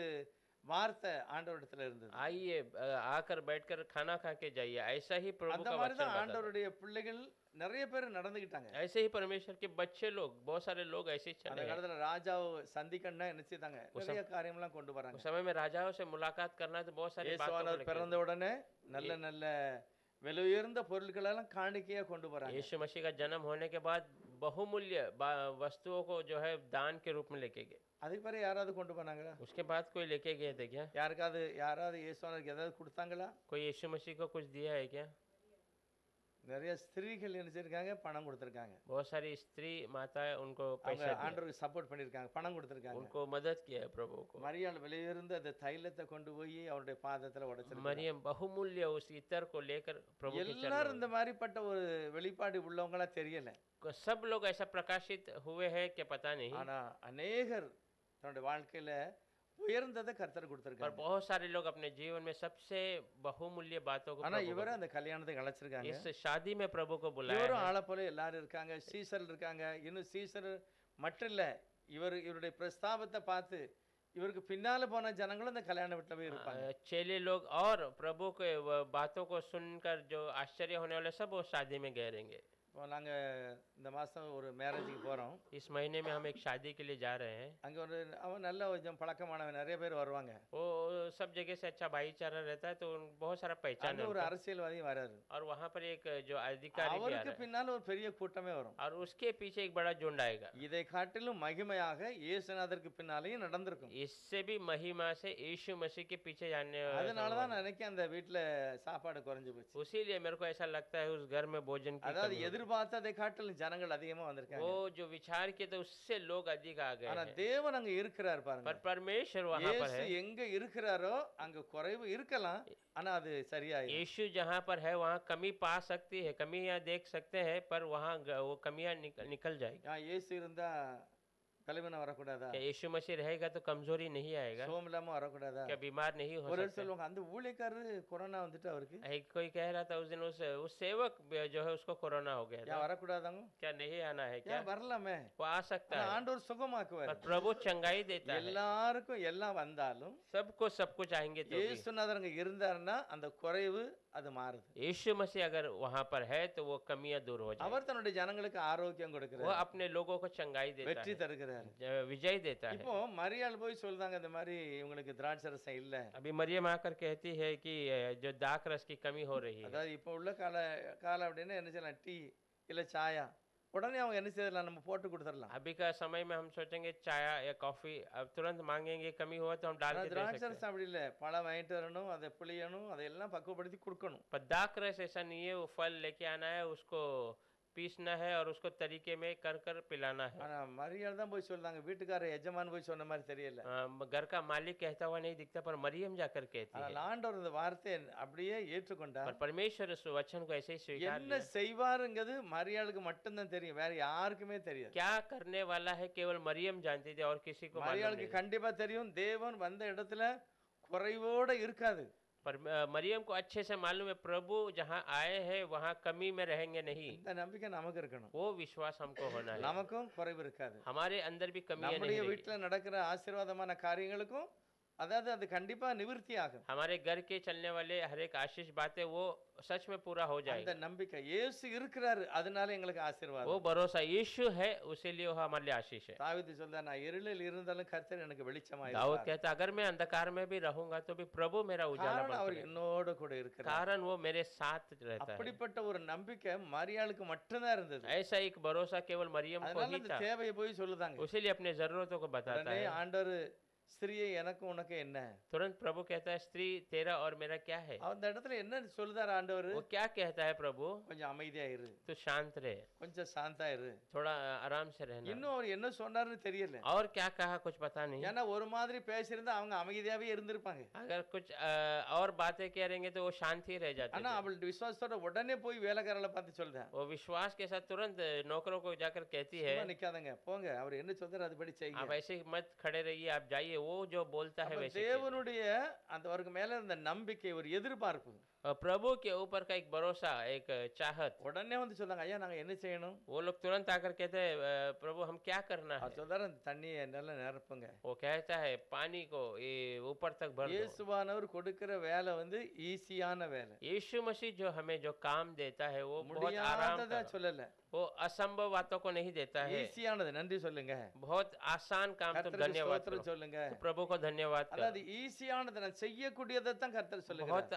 வார்த்தை ஆண்டவரிடத்துல இருந்தது. आइए आकर बैठकर खाना खा के जाइए, ऐसा ही प्रभु அந்த का மாதிரி वचन தான் बताता है। ஆண்டவருடைய பிள்ளைகள் நிறைய பேர் நடந்துக்கிட்டாங்க. ऐसे ही परमेश्वर के बच्चे लोग, बहुत सारे लोग ऐसे ही அந்த चले हैं। காலத்துல ராஜாவை சந்திக்கணும்னா என்ன செய்தாங்க? நிறைய காரியம்லாம் கொண்டு வராங்க. उस समय में राजाओं से मुलाकात करना है तो बहुत सारी बातों को இயேசுவானவர் लेकर- பிறந்த உடனே நல்ல நல்ல விலை உயர்ந்த பொருட்கள் எல்லாம் காணிக்கையா கொண்டு வராங்க. यीशु मसीह का जन्म होने के बाद बहुमूल्य वस्तुओं को जो है दान के रूप में लेके गए। அதுக்கு பிறகு யாராவது கொண்டு போனாங்களா? उसके बाद कोई लेके गए थे क्या? யாராவது இயேசுவானவருக்கு ஏதாவது கொடுத்தாங்களா? कोई यीशु मसीह को कुछ दिया है क्या? நிறைய ஸ்திரீகள் என்ன செஞ்சிருக்காங்க? பணம் கொடுத்திருக்காங்க. बहुत सारी स्त्री माताएं उनको அவங்க पैसा दिया, ஆண்டவருக்கு சப்போர்ட் பண்ணிருக்காங்க, பணம் கொடுத்திருக்காங்க. उनको मदद किया है प्रभु को। மரியாள் விலையுயர்ந்த அந்த தைலத்தை கொண்டு போய் அவருடைய பாதத்துல உடைச்சிருக்காங்க. मरियम बहुमूल्य उस इत्र को लेकर प्रभु के चरणों எல்லாரும் இந்த மாதிரிப்பட்ட ஒரு வெளிப்பாடு உள்ளவங்களா தெரியல. में- सब लोग ऐसा प्रकाशित हुए हैं क्या पता नहीं, ஆனா அநேகர் தன்னுடைய வாழ்க்கையில உயர்ந்ததை கர்த்தர் पर கொடுத்திருக்காங்க. बहुत सारे लोग अपने जीवन में सबसे बहुमूल्य बातों को ஆனா प्रभु இவரை को- அந்த கல்யாணத்துக்கு அழைச்சிருக்காங்க. इस शादी में प्रभु को बुलाया இவரும் है। ஆளை போல எல்லாரும் இருக்காங்க, சீசர் இருக்காங்க. இன்னும் சீசர் மட்டும் இல்ல, இவருடைய பிரஸ்தாபத்தை பார்த்து இவருக்கு பின்னால போன ஜனங்களும் இந்த கல்யாண வீட்டுல போய் இருப்பாங்க. चेले लोग और प्रभु के बातों को सुनकर जो आश्चर्य होने वाले सब वो शादी में गए रहेंगे। இப்போ நாங்க இந்த மாசம் ஒரு மேரேஜுக்கு போறோம். इस महीने में हम एक शादी के लिए जा रहे हैं। அங்க ஒரு அவன் நல்ல கொஞ்சம் பழக்கமானவன், நிறைய பேர் வருவாங்க. वो सब जगह से अच्छा भाईचारा रहता है तो बहुत सारा पहचान அங்க है ஒரு उनका। அரசியல்வாதியும் வராரு. और वहाँ पर एक जो अधिकारी भी आ அவருக்கு रहा है பின்னால ஒரு பெரிய கூட்டமே வரும். और उसके पीछे एक बड़ा झुंड आएगा। இதை காட்டிலும் மகிமையாக இயேசுநாதருக்கு பின்னாலேயும் நடந்திருக்கும். इससे भी महिमा से यीशु मसीह के पीछे जाने அதனாலதான் நான் நினைக்கிறேன் அந்த வீட்டுல சாப்பாடு குறைஞ்சு போச்சு. उसीलिए मेरे को ऐसा लगता है उस घर में भोजन की அதாவது कमी होगी। எதிர்பார்த்ததை காட்டிலும் ஜனங்கள் அதிகமா வந்திருக்காங்க. वो जो विचार किए थे उससे लोग अधिक आ गए ஆனா हैं। தேவன் அங்க இருக்கிறார் பாருங்க. पर परमेश्वर वहाँ पर இயேசு है। எங்க இருக்கிறாரோ அங்க குறைவு இருக்கலாம், ஆனா அது சரியாயிடும். यीशु जहाँ पर है वहाँ कमी पा सकती है, कमियाँ देख सकते हैं, पर वहाँ वो कमियाँ निकल जाएगी। இயேசு இருந்தா பலவீனம் வரக்கூடாதா? क्या यीशु मसीह रहेगा तो कमजोरी नहीं आएगा? சோம் இல்லாம வரக்கூடாதா? क्या बीमार नहीं हो ஒரு सकते? சொல்லுவாங்க அந்த ஊழியக்காரரு கொரோனா வந்துட்டு அவருக்கு कोई कह रहा था उस दिन उस सेवक जो है उसको कोरोना हो गया ஏன் था, வரக்கூடாதாங்க? क्या नहीं आना है क्या? ஏன் வரலாமே? वो आ सकता ஆனா है, ஆண்டவர் சுகமாக்குவார். पर प्रभु चंगाई देता है। எல்லாருக்கும் எல்லாம் வந்தாலும் सबको सब कुछ आएंगे तो भी। இயேசுநாதர் அங்க இருந்தாருன்னா அந்த குறைவு அது மாறுது. यीशु मसीह अगर वहाँ पर है तो वो कमियां दूर हो जाएगी। அவர் தன்னுடைய ஜனங்களுக்கு ஆரோக்கியம் वो கொடுக்கிறார், अपने लोगों को चंगाई देता வெற்றி है, தருகிறார். विजय देता है। இப்போ மரியாள் போய் சொல்றாங்க இந்த மாதிரி இவங்களுக்கு திராட்சை ரசம் இல்ல. अभी मरियम आकर कहती है कि जो दाख रस की कमी हो रही है। அதாவது இப்போ உள்ள காலம் அப்படின்னா என்ன செய்யலாம்? டீ இல்ல சாயா உடனே அவங்க என்ன செய்யலாம்? நம்ம போட்டு கொடுத்துடலாம். अभी का समय में हम सोचेंगे चाय या कॉफी, अब तुरंत मांगेंगे, कमी हुआ तो हम डाल ஆனா के दे திராட்சை सकते हैं। ரசம் அப்படி இல்ல, பழம் வாங்கிட்டு வரணும், அதை புளியணும், அதையெல்லாம் பக்குவப்படுத்தி கொடுக்கணும். पर दाख रस ऐसा नहीं है, वो फल लेके आना है, उसको पीसना है और उसको तरीके में कर कर पिलाना है। ஆனா மரியாள் தான் போய் சொல்றாங்க, வீட்டுக்கார எஜமான் போய் சொன்ன மாதிரி தெரியல. घर का मालिक कहता हुआ नहीं दिखता, पर मरियम जाकर कहती है। ஆனால் ஆண்டவர் இந்த வார்த்தையை அப்படியே ஏற்றுக்கொண்டார். पर परमेश्वर उस वचन को ऐसे ही स्वीकार என்ன செய்வாருங்கிறது மரியாளுக்கு மட்டும்தான் தெரியும், வேற யாருக்குமே தெரியாது. क्या करने वाला है केवल मरियम जानती थी और किसी को मालूम மரியாளுக்கு नहीं। கண்டிப்பா தெரியும் தேவன் வந்த இடத்துல குறைவோட இருக்காது. पर मरियम को अच्छे से मालूम है प्रभु जहाँ आए हैं वहाँ कमी में रहेंगे नहीं। இந்த நம்பிக்கை நமக்கு இருக்கணும். वो विश्वास हमको होना है, நமக்கும் குறைவு இருக்காது. हमारे अंदर भी कमियां नहीं நம்முடைய रहेगी। வீட்டுல நடக்கிற ஆசீர்வாதமான காரியங்களுக்கும் அதாவது அது கண்டிப்பா நிவர்த்தி ஆகும். हमारे घर के चलने वाले हर एक आशीष बातें वो सच में पूरा हो அந்த जाएगा। நம்பிக்கை இயேசு இருக்கிறாரு, அதனால எங்களுக்கு वो ஆசீர்வாதம். भरोसा यीशु है, उसीलिए वो हमारे लिए आशीष है। தாவீது சொல்றார், நான் இருளில் இருந்தாலும் கர்த்தர் எனக்கு வெளிச்சமா दाऊद இருப்பார். कहता अगर मैं अंधकार में भी रहूंगा तो भी प्रभु मेरा उजाला காரணம் அவர் बनकर என்னோட கூட இருக்கிறார். कारण वो मेरे साथ रहता है। அப்படிப்பட்ட ஒரு நம்பிக்கை மரியாளுக்கு மட்டும்தான் இருந்தது. ऐसा एक भरोसा केवल मरियम को அதனால ही அந்த था, தேவையை போய் சொல்லுதாங்க. उसीलिए अपने जरूरतों को बताता உடனே है। ஆண்டவர், ஸ்திரியை எனக்கு உனக்கு என்ன? तुरंत प्रभु कहता है स्त्री तेरा और मेरा क्या है। அந்த இடத்துல என்ன சொல்லுதார் ஆண்டவர்? वो क्या कहता है प्रभु, கொஞ்சம் அமைதியா இரு, तू शांत रहे, கொஞ்சம் சாந்தா இரு. थोड़ा आराम से रहना। இன்னும் அவர் என்ன சொன்னாருன்னு தெரியல. और क्या कहा कुछ पता नहीं। ஏன்னா ஒரு மாதிரி பேசியிருந்தா அவங்க அமைதியாவே இருந்திருப்பாங்க. अगर कुछ और बातें करेंगे तो वो शांति रह जाते ஆனா थे। அவள் விசுவாசத்தோட உடனே போய் வேலைக்காரங்களை பார்த்து சொல்றா, वो विश्वास के साथ तुरंत नौकरों को जाकर कहती है சும்மா நிக்காதங்க, போங்க, அவர் என்ன சொல்றாரு அதுபடி आप செய்யுங்க. ऐसे मत खड़े रहिए, आप जाइए, वो जो बोलता है அப்ப वैसे कीजिए। தேவனுடைய அந்த அவருக்கு மேல இருந்த நம்பிக்கை, ஒரு எதிர்பார்ப்பு, और प्रभु के ऊपर का एक भरोसा, एक चाहत। உடனே வந்து சொன்னாங்க, ஐயா நாங்க என்ன செய்யணும்? वो लोग तुरंत आकर कहते हैं प्रभु हम क्या करना है। அவர் சொல்றாரு, அந்த தண்ணியை நல்லா நிரப்புங்க. वो कहता है पानी को ये ऊपर तक भर दो। இயேசுவானவர் கொடுக்கிற வேலை வந்து ஈஸியான வேலை, यीशु मसीह जो हमें जो काम देता है वो बहुत आराम முடியாததா का, சொல்லல, वो असंभव बातों को नहीं देता है। ஈஸியானது. நன்றி சொல்லுங்க, बहुत आसान काम, तुम கர்த்தருக்கு धन्यवाद ஸ்தோத்திரம் करो, சொல்லுங்க. तो प्रभु को धन्यवाद करो। அதாவது ஈஸியானது, நான் செய்யக்கூடியதை தான் கர்த்தர் சொல்லுங்க. बहुत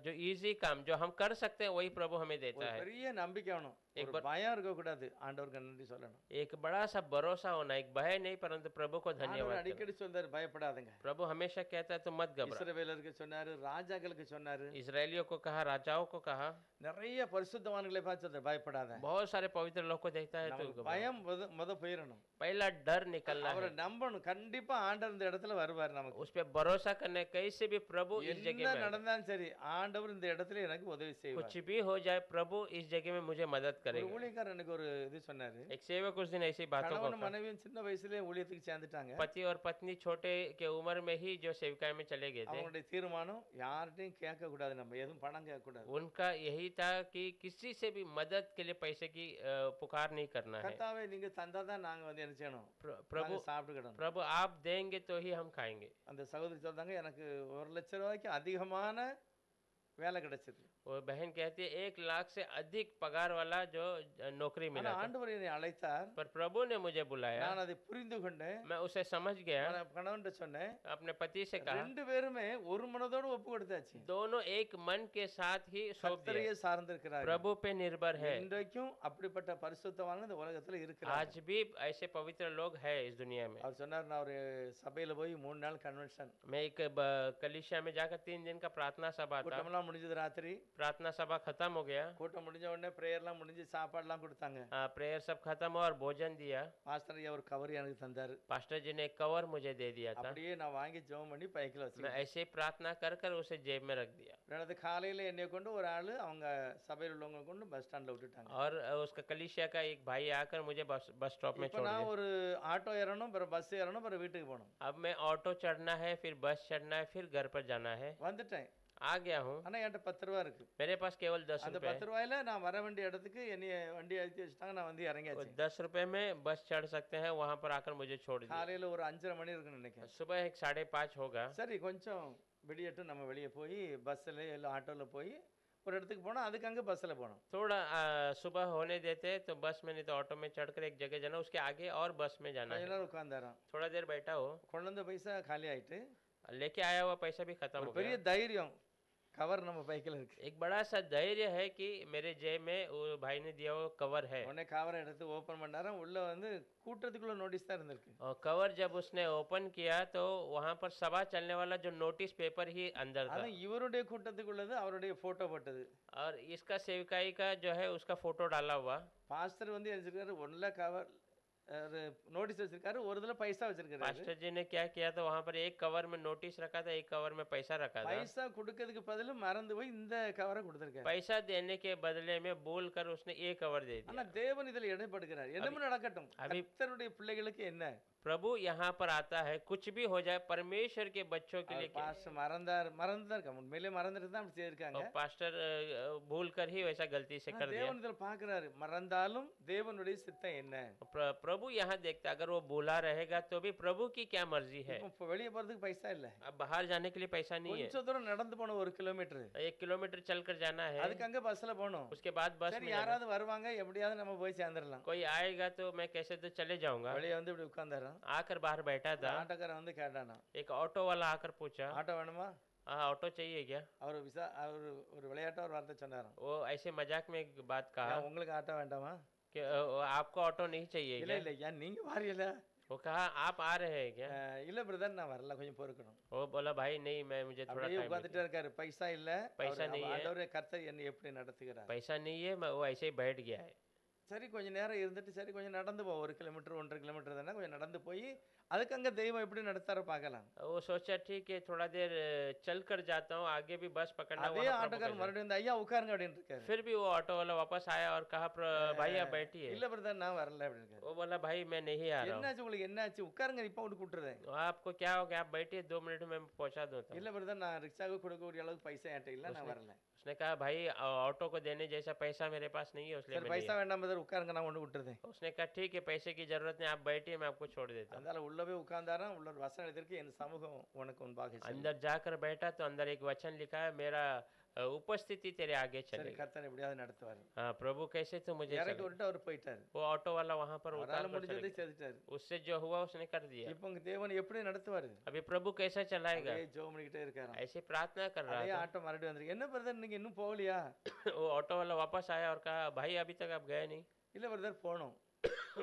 जो इजी काम जो हम कर सकते हैं वही प्रभु हमें देता ஒரு है। பெரிய நம்பிக்கை வேணும், एक ஒரு बार- பயம் இருக்க கூடாது, ஆண்டவருக்கு நன்றி சொல்லணும். एक बड़ा सा भरोसा होना, एक भय नहीं परंतु प्रभु को ஆண்டவர் धन्यवाद करना। அடிக்கடி சொல்றாரு, பயப்படாதுங்க. प्रभु हमेशा कहता है तुम मत घबराओ। இஸ்ரவேலருக்கு சொன்னாரு, ராஜாக்களுக்கு சொன்னாரு, इजरायलियों को कहा, राजाओं को कहा, நிறைய பரிசுத்தவான்களை பார்த்து சொல்றாரு, பயப்படாத. बहुत सारे पवित्र लोग को देखता है तो நமக்கு घबराओ। பயம் முத போயிடணும். पहला डर निकलना அவரை है, நம்பணும், கண்டிப்பா ஆண்டவர் இந்த இடத்துல வருவார். நமக்கு उस पे भरोसा करने, कैसे भी प्रभु इस என்ன जगह में आएगा। நடந்தாலும் சரி, ஆண்டவர் இந்த இடத்துல எனக்கு உதவி செய்வார். कुछ भी हो जाए प्रभु इस जगह में मुझे मदद ஒரு करेगा। ஊழியக்காரர் எனக்கு ஒரு இது சொன்னாரு, एक सेवक उस दिन ऐसी बातों को கணவன் कहा। மனைவியும் சின்ன வயசுலயே ஊழியத்துக்கு சேர்ந்துட்டாங்க. पति और पत्नी छोटे के उम्र में ही जो सेविकाई में चले गए थे। அவங்களுடைய தீர்மானம், யார்கிட்டையும் கேட்க கூடாது, நம்ம எதுவும் பணம் கேட்க கூடாது. उनका यही था कि किसी से भी मदद के लिए पैसे की पुकार नहीं करना है। கர்த்தாவே நீங்க தந்தாதான் நாங்க வந்து என்ன செய்யணும், प्रभु நாங்க சாப்பிட்டுக்கிடணும். प्रभु आप देंगे तो ही हम खाएंगे। அந்த சகோதரி சொல்றாங்க, எனக்கு 1,00,000 ரூபாய்க்கு அதிகமான வேலை கிடைச்சது. वो बहन कहती है 1 लाख से अधिक पगार वाला जो नौकरी ஆனா मिला था। ஆண்டவர் என்னை அழைத்தார், पर प्रभु ने मुझे बुलाया, நான் அதை புரிந்து கொண்டேன். मैं उसे समझ गया, நான் கணவன்கிட்ட சொன்னேன், अपने पति से कहा, ரெண்டு பேருமே ஒரு மனதோடு ஒப்பு கொடுத்தாச்சு. दोनों एक मन के साथ ही सौंप दिया। கர்த்தரையே சார்ந்திருக்கிறார்கள். प्रभु पे निर्भर है। இன்றைக்கும் அப்படிப்பட்ட பரிசுத்தவான்கள் இந்த உலகத்துல இருக்கிறார்கள். आज भी ऐसे पवित्र लोग हैं इस दुनिया में। அவர் சொன்னார், நான் ஒரு சபையில போய் 3 நாள் கன்வென்ஷன், मैं एक कलिसिया में जाकर 3 दिन का प्रार्थना सभा था। கூட்டமெல்லாம் முடிஞ்சது, ராத்திரி प्रार्थना सभा खत्म हो गया, கூட்டம் முடிஞ்ச உடனே பிரேயர்லாம் முடிஞ்சு சாப்பாடுலாம் கொடுத்தாங்க. प्रेयर सब खत्म हुआ और भोजन दिया। பாஸ்டர் ஐயா ஒரு கவர் எனக்கு தந்தாரு. पास्टर जी ने एक कवर मुझे दे दिया था। அப்படியே நான் வாங்கி ஜெபம் பண்ணி பைக்கில் मैं வச்சிருக்கேன். ऐसे ही प्रार्थना कर कर उसे जेब में रख दिया। ரெண்டாவது காலையில என்னைய கொண்டு ஒரு ஆளு அவங்க சபையில் உள்ளவங்க கொண்டு பஸ் ஸ்டாண்ட்ல விட்டுட்டாங்க. और उसका कलिसिया का एक भाई आकर मुझे बस स्टॉप में இப்போ छोड़ நான் दिया। ஒரு ஆட்டோ ஏறணும், அப்புறம் பஸ் ஏறணும், அப்புறம் வீட்டுக்கு போகணும். अब मैं ऑटो चढ़ना है, फिर बस चढ़ना है, फिर घर पर जाना है। வந்துட்டேன். आ गया हूँ। ஆனா என்கிட்ட 10 ரூபா இருக்கு. मेरे पास केवल 10 அந்த रुपए 10 ரூபாயில நான் வர வேண்டிய இடத்துக்கு என்னைய வண்டி அழுத்தி வச்சுட்டாங்க. நான் வந்து है। இறங்கியாச்சு. 10 रुपए में बस चढ़ सकते हैं, वहाँ पर आकर मुझे छोड़ दिया। காலையில ஒரு 5:30 மணி இருக்குன்னு நினைக்கிறேன். सुबह 5:30 होगा। சரி, கொஞ்சம் விடியட்டும், நம்ம வெளியே போய் பஸ்ஸில் இல்லை ஆட்டோவில் போய் ஒரு இடத்துக்கு போனோம். அதுக்கு அங்கே பஸ்ஸில் போனோம். थोड़ा सुबह होने देते तो बस में, नहीं तो ऑटो में चढ़कर एक जगह जाना, उसके आगे और बस में जाना கொஞ்ச है। நேரம் உட்காந்தாரோம். थोड़ा देर बैठा हो, கொண்டு வந்த பைசா காலி ஆயிட்டு, लेके आया हुआ पैसा भी खत्म ஒரு हो பெரிய गया। தைரியம், கவர் நம்ம பைக்கில் இருக்கு. एक बड़ा सा धैर्य है कि मेरे जेब में वो भाई ने दिया हुआ कवर है। உடனே கவரை எடுத்து ஓப்பன் பண்ணாராம். உள்ள வந்து கூட்டத்துக்குள்ள நோட்டீஸ் தான் இருந்திருக்கு. और कवर जब उसने ओपन किया तो वहाँ पर सभा चलने वाला जो नोटिस पेपर ही अंदर था। அதான் இவருடைய கூட்டத்துக்குள்ளது, அவருடைய போட்டோ போட்டது. और इसका सेविकाई का जो है उसका फोटो डाला हुआ। பாஸ்டர் வந்து எழுதிருக்காரு, ஒன்ல கவர் நோட்டீஸ் வச்சிருக்காரு, ஒரு இதுல பைசா வச்சிருக்காரு. पास्टर जी ने क्या किया तो वहाँ पर एक कवर में नोटिस रखा था, एक कवर में पैसा रखा था। பைசா கொடுக்கிறதுக்கு பதிலா மறந்து போய் இந்த கவரை கொடுத்திருக்காரு. पैसा देने के बदले में बोल कर उसने एक कवर दे ஆனா दिया। தேவன் இதுல இடைப்படுகிறார். என்னமோ நடக்கட்டும், அபி- கர்த்தருடைய பிள்ளைகளுக்கு என்ன? प्रभु यहाँ पर आता है, कुछ भी हो जाए परमेश्वर के बच्चों के लिए क्या? பாஸ்டர் மறந்துதான் இருக்காங்க. உண்மையிலே மறந்துட்டு தான் அப்படி செய்திருக்காங்க. और पास्टर भूल कर ही वैसा गलती से कर दिया। தேவன் இதுல பாக்குறாரு, மறந்தாலும் தேவனுடைய சித்தம் என்ன? प्रभु प्रभु यहाँ देखता है, अगर वो बोला रहेगा तो भी प्रभु की क्या मर्जी है। இப்போ வெளியே போறதுக்கு பைசா இல்ல, अब बाहर जाने के लिए पैसा नहीं है, கொஞ்சம் தூரம் நடந்து போகணும் 1 கிலோமீட்டர், 1 किलोमीटर चलकर जाना है, அதுக்கு அங்க பஸ்ல போகணும். उसके बाद बस சரி में जाना। யாராவது வருவாங்க, எப்படியாவது நம்ம போய் சேர்ந்துடலாம். कोई आएगा तो मैं कैसे तो चले जाऊंगा। வெளியே வந்து இப்படி உட்கார்ந்தாராம். आकर बाहर बैठा था, ஆட்டோக்காரன் வந்து கேட்டானா, एक ऑटो वाला आकर पूछा, ஆட்டோ வேணுமா? हाँ ऑटो चाहिए क्या। அவர் ஒரு விளையாட்டா ஒரு வார்த்தை சொன்னாராம், वो ऐसे मजाक में एक बात कहा "ஏன் உங்களுக்கு ஆட்டோ வேண்டாமா?" कि आपको ऑटो नहीं चाहिए இல்ல क्या। இல்ல, ஏன் நீங்க வாரியல? वो कहा आप आ रहे हैं क्या। இல்ல பிரதர், நான் வரல, கொஞ்சம் பொறுக்கணும். वो बोला भाई नहीं, मैं मुझे थोड़ा அப்படியே टाइम உட்கார்ந்துட்டே இருக்காரு. பைசா இல்ல. பைசா नहीं है। ஆண்டவரே கர்த்தர் என்னை எப்படி நடத்துகிறார்? पैसा नहीं है, वो ऐसे ही बैठ गया है। சரி கொஞ்ச நேரம் இருந்துட்டு, சரி கொஞ்சம் நடந்து போ, 1 கிலோமீட்டர் 1.5 கிலோமீட்டர் தானே, கொஞ்சம் நடந்து போய் அதுக்கு அங்க தெய்வம் எப்படி நடத்தாரோ பார்க்கலாம். वो सोचा ठीक है थोड़ा देर चल कर जाता हूँ, आगे भी बस पकड़ना। அதே वहाँ प्रभु ஆட்டோக்காரன் का மறுபடியும் வந்து ஐயா உட்காருங்க அப்படின்னு இருக்காரு. फिर भी वो ऑटो वाला वापस आया और कहा भाई आप बैठिए। இல்ல பிரதர், நான் வரல அப்படின்னு இருக்காரு. वो बोला भाई मैं नहीं आ रहा हूँ। என்னாச்சு உங்களுக்கு, என்னாச்சு? உட்காருங்க, இப்போ விட்டு கூட்டுறேன். आपको क्या हो गया, आप बैठिए, 2 मिनट में पहुंचा दूँ। இல்ல பிரதர், நான் ரிக்ஷாவுக்கு கொடுக்கக்கூடிய அளவுக்கு பைசா என்கிட்ட இல்ல, நான் வரல. उसने कहा भाई ऑटो को देने जैसा पैसा मेरे पास नहीं है, इसलिए சரி मैं பைசா வேண்டாம் பிரதர், உட்காருங்க, நான் கொண்டு விட்டுறேன். नहीं। उसने कहा ठीक है पैसे की जरूरत नहीं, आप बैठिए, मैं आपको छोड़ देता हूँ। அதனால உள்ள போய் உட்கார்ந்தாராம். உள்ள ஒரு வசனம் எழுதிருக்கு, என் சமூகம் உனக்கு முன்பாக செல்லும். अंदर जाकर बैठा तो अंदर एक वचन लिखा है, मेरा उपस्थिति तेरे आगे சரி चलेगी। கர்த்தர் எப்படியாவது நடத்துவாரு. हाँ प्रभु कैसे तो मुझे இறக்கி चले। விட்டு அவர் போயிட்டாரு. वो ऑटो वाला वहां पर उतार அவரால कर முடிஞ்சதை चले गया। செய்துட்டாரு. उससे जो हुआ उसने कर दिया। இப்போ உங்க தேவன் எப்படி நடத்துவாரு? अभी प्रभु कैसा चलाएगा, அப்படியே ஜெபம் பண்ணிக்கிட்டே இருக்காராம். ऐसे प्रार्थना कर रहा அதே था। ஆட்டோ மறுபடியும் வந்திருக்கு. என்ன பிரதர் நீங்க இன்னும் போகலையா? वो ऑटो वाला वापस आया और कहा भाई अभी तक आप गए नहीं। இல்ல பிரதர் போகணும்.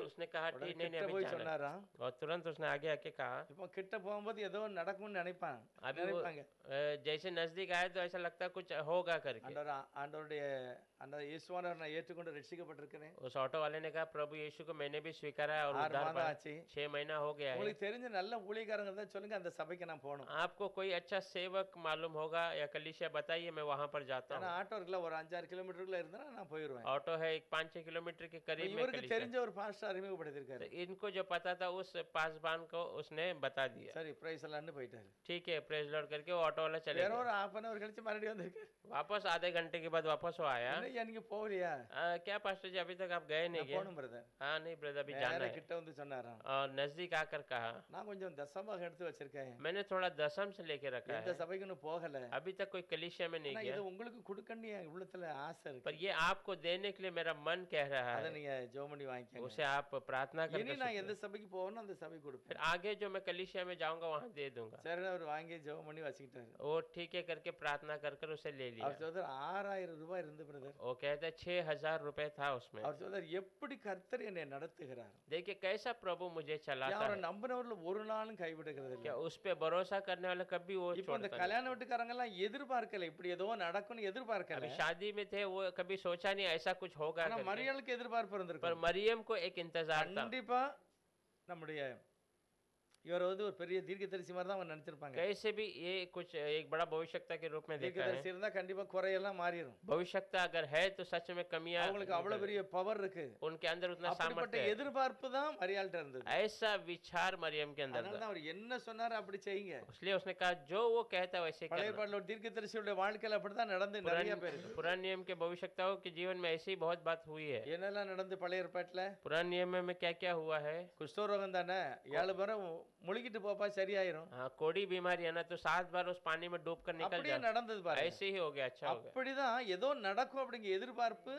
उसने कहा உடனே ठीक नहीं கிட்ட अभी போய் जाना है। சொன்னாராம். और तुरंत उसने आगे आके कहा, இப்போ கிட்ட போகும்போது ஏதோ நடக்கும்னு நினைப்பான், अभी वो நினைப்பாங்க. जैसे नजदीक आए तो ऐसा लगता है कुछ होगा करके। ஆண்டவருடைய அந்த இயேசுவானவர் நான் ஏற்றுக்கொண்டு ரட்சிக்கப்பட்டிருக்கிறேன். उस ऑटो वाले ने कहा प्रभु यीशु को मैंने भी स्वीकारा है और 6 उद्धार மாதம் पाया। ஆச்சு. 6 महीना हो गया है। உங்களுக்கு தெரிஞ்ச நல்ல ஊழியக்காரங்க தான் சொல்லுங்க, அந்த சபைக்கு நான் போகணும். आपको कोई अच्छा सेवक मालूम होगा या कलीसिया बताइए, मैं वहां पर जाता ஆனா हूँ। ஆட்டோ இருக்குல்ல, ஒரு 5-6 கிலோமீட்டருக்குள்ள இருந்தா நான் போயிடுவேன். ऑटो है एक 5-6 किलोमीटर के करीब में இவருக்கு कलीसिया। தெரிஞ்ச ஒரு பாஸ்டர் அறிமுகப்படுத்திருக்காரு. तो इनको जो पता था उस पासबान को उसने बता दिया। சரி பிரைஸ் எல்லாம் போயிட்டாரு. ठीक है प्रेज लॉर्ड करके वो ऑटो वाला चले வேற गया। ஒரு half an hour கழிச்சு மறுபடியும் வந்திருக்கு. वापस आधे घंटे के बाद वापस वो आया। என்னய்யா நீங்க போகலையா? क्या पास्टर जी अभी तक आप गए नहीं நான் क्या। போகணும் பிரதர். हाँ नहीं ब्रदर अभी जाना நேரா है। கிட்ட வந்து சொன்னாராம், और नजदीक आकर कहा நான் கொஞ்சம் தசமாக எடுத்து வச்சிருக்கேன், मैंने थोड़ा दशम से लेके रखा எந்த है, சபைக்கு இன்னும் போகல. अभी तक कोई कलीसिया में नहीं ஆனா गया, இது உங்களுக்கு கொடுக்கணும் என் உள்ளத்துல ஆசை पर இருக்கு. ये आपको देने के लिए मेरा मन कह रहा அத है। நீங்க ஜெபம் பண்ணி வாங்கிக்கங்க. उसे आप प्रार्थना இனி करके நான் எந்த सोचो। சபைக்கு போகணும் அந்த சபைக்கு फिर கொடுப்பேன். आगे जो मैं कलीसिया में जाऊंगा वहां दे दूंगा। சரி அவர் வாங்கி ஜெபம் பண்ணி வச்சுக்கிட்டாரு. वो ठीक है करके प्रार्थना कर कर उसे ले लिया। அவர் சொல்றாரு 6000 ரூபாய் இருந்து பிரதர். वो कहते 6000 रुपए था उसमें। அவர் சொல்றாரு எப்படி கர்த்தர் என்னை நடத்துகிறார். देखिए कैसा प्रभु मुझे चलाता அவரை है। நம்பினவர்ல ஒரு நாளும் கைவிடுகிறது क्या இல்ல. उस पे भरोसा करने वाला कभी वो இப்போ இந்த छोड़ता नहीं। கல்யாண வீட்டுக்காரங்க எல்லாம் எதிர்பார்க்கல இப்படி ஏதோ நடக்கும்னு எதிர்பார்க்கல. अभी शादी में थे वो कभी सोचा नहीं ऐसा कुछ होगा ஆனா करके। மரியாளுக்கு எதிர்பார்ப்பு पर இருந்திருக்கு. मरियम को एक इंतजार था। கண்டிப்பா நம்முடைய இவர் வந்து ஒரு பெரிய தீர்க்கதரிசி மாதிரி தான் அவங்க நினைச்சிருப்பாங்க. कैसे भी ये कुछ एक बड़ा भविष्यता के रूप में देखा है। தீர்க்கதரிசி இருந்தா கண்டிப்பா குறையெல்லாம் மாறிடும். भविष्यता अगर है तो सच में कमियां அவங்களுக்கு அவ்வளவு பெரிய பவர் இருக்கு. उनके अंदर उतना அப்படிப்பட்ட सामर्थ्य है। எதிர்பார்ப்பு தான் மரியாள்கிட்ட இருந்தது. ऐसा विचार मरियम के अंदर அதனால था। தான் அவர் என்ன சொன்னாரு அப்படி செய்யுங்க. इसलिए उसने कहा जो वो कहता है वैसे பழைய करना। பாடல ஒரு தீர்க்கதரிசியோட வாழ்க்கையில அப்படிதான் நடந்து நிறைய பேருக்கு. पुराने नियम के भविष्यताओं के जीवन में ऐसी बहुत बात हुई है। என்னெல்லாம் நடந்து பழைய ஏற்பாட்டுல पुराने नियम में क्या क्या हुआ है। குஷ்டரோகம் தானே 7 முறை முழுகிட்டு போப்பா சரியாயிரும். हाँ कोड़ी बीमारी है ना तो 7 बार उस पानी में डूब कर निकल அப்படியே जाओ। நடந்தது பாருங்க. ऐसे ही हो गया अच्छा हो गया। அப்படிதான் ஏதோ நடக்கும் அப்படிங்கிற எதிர்பார்ப்பு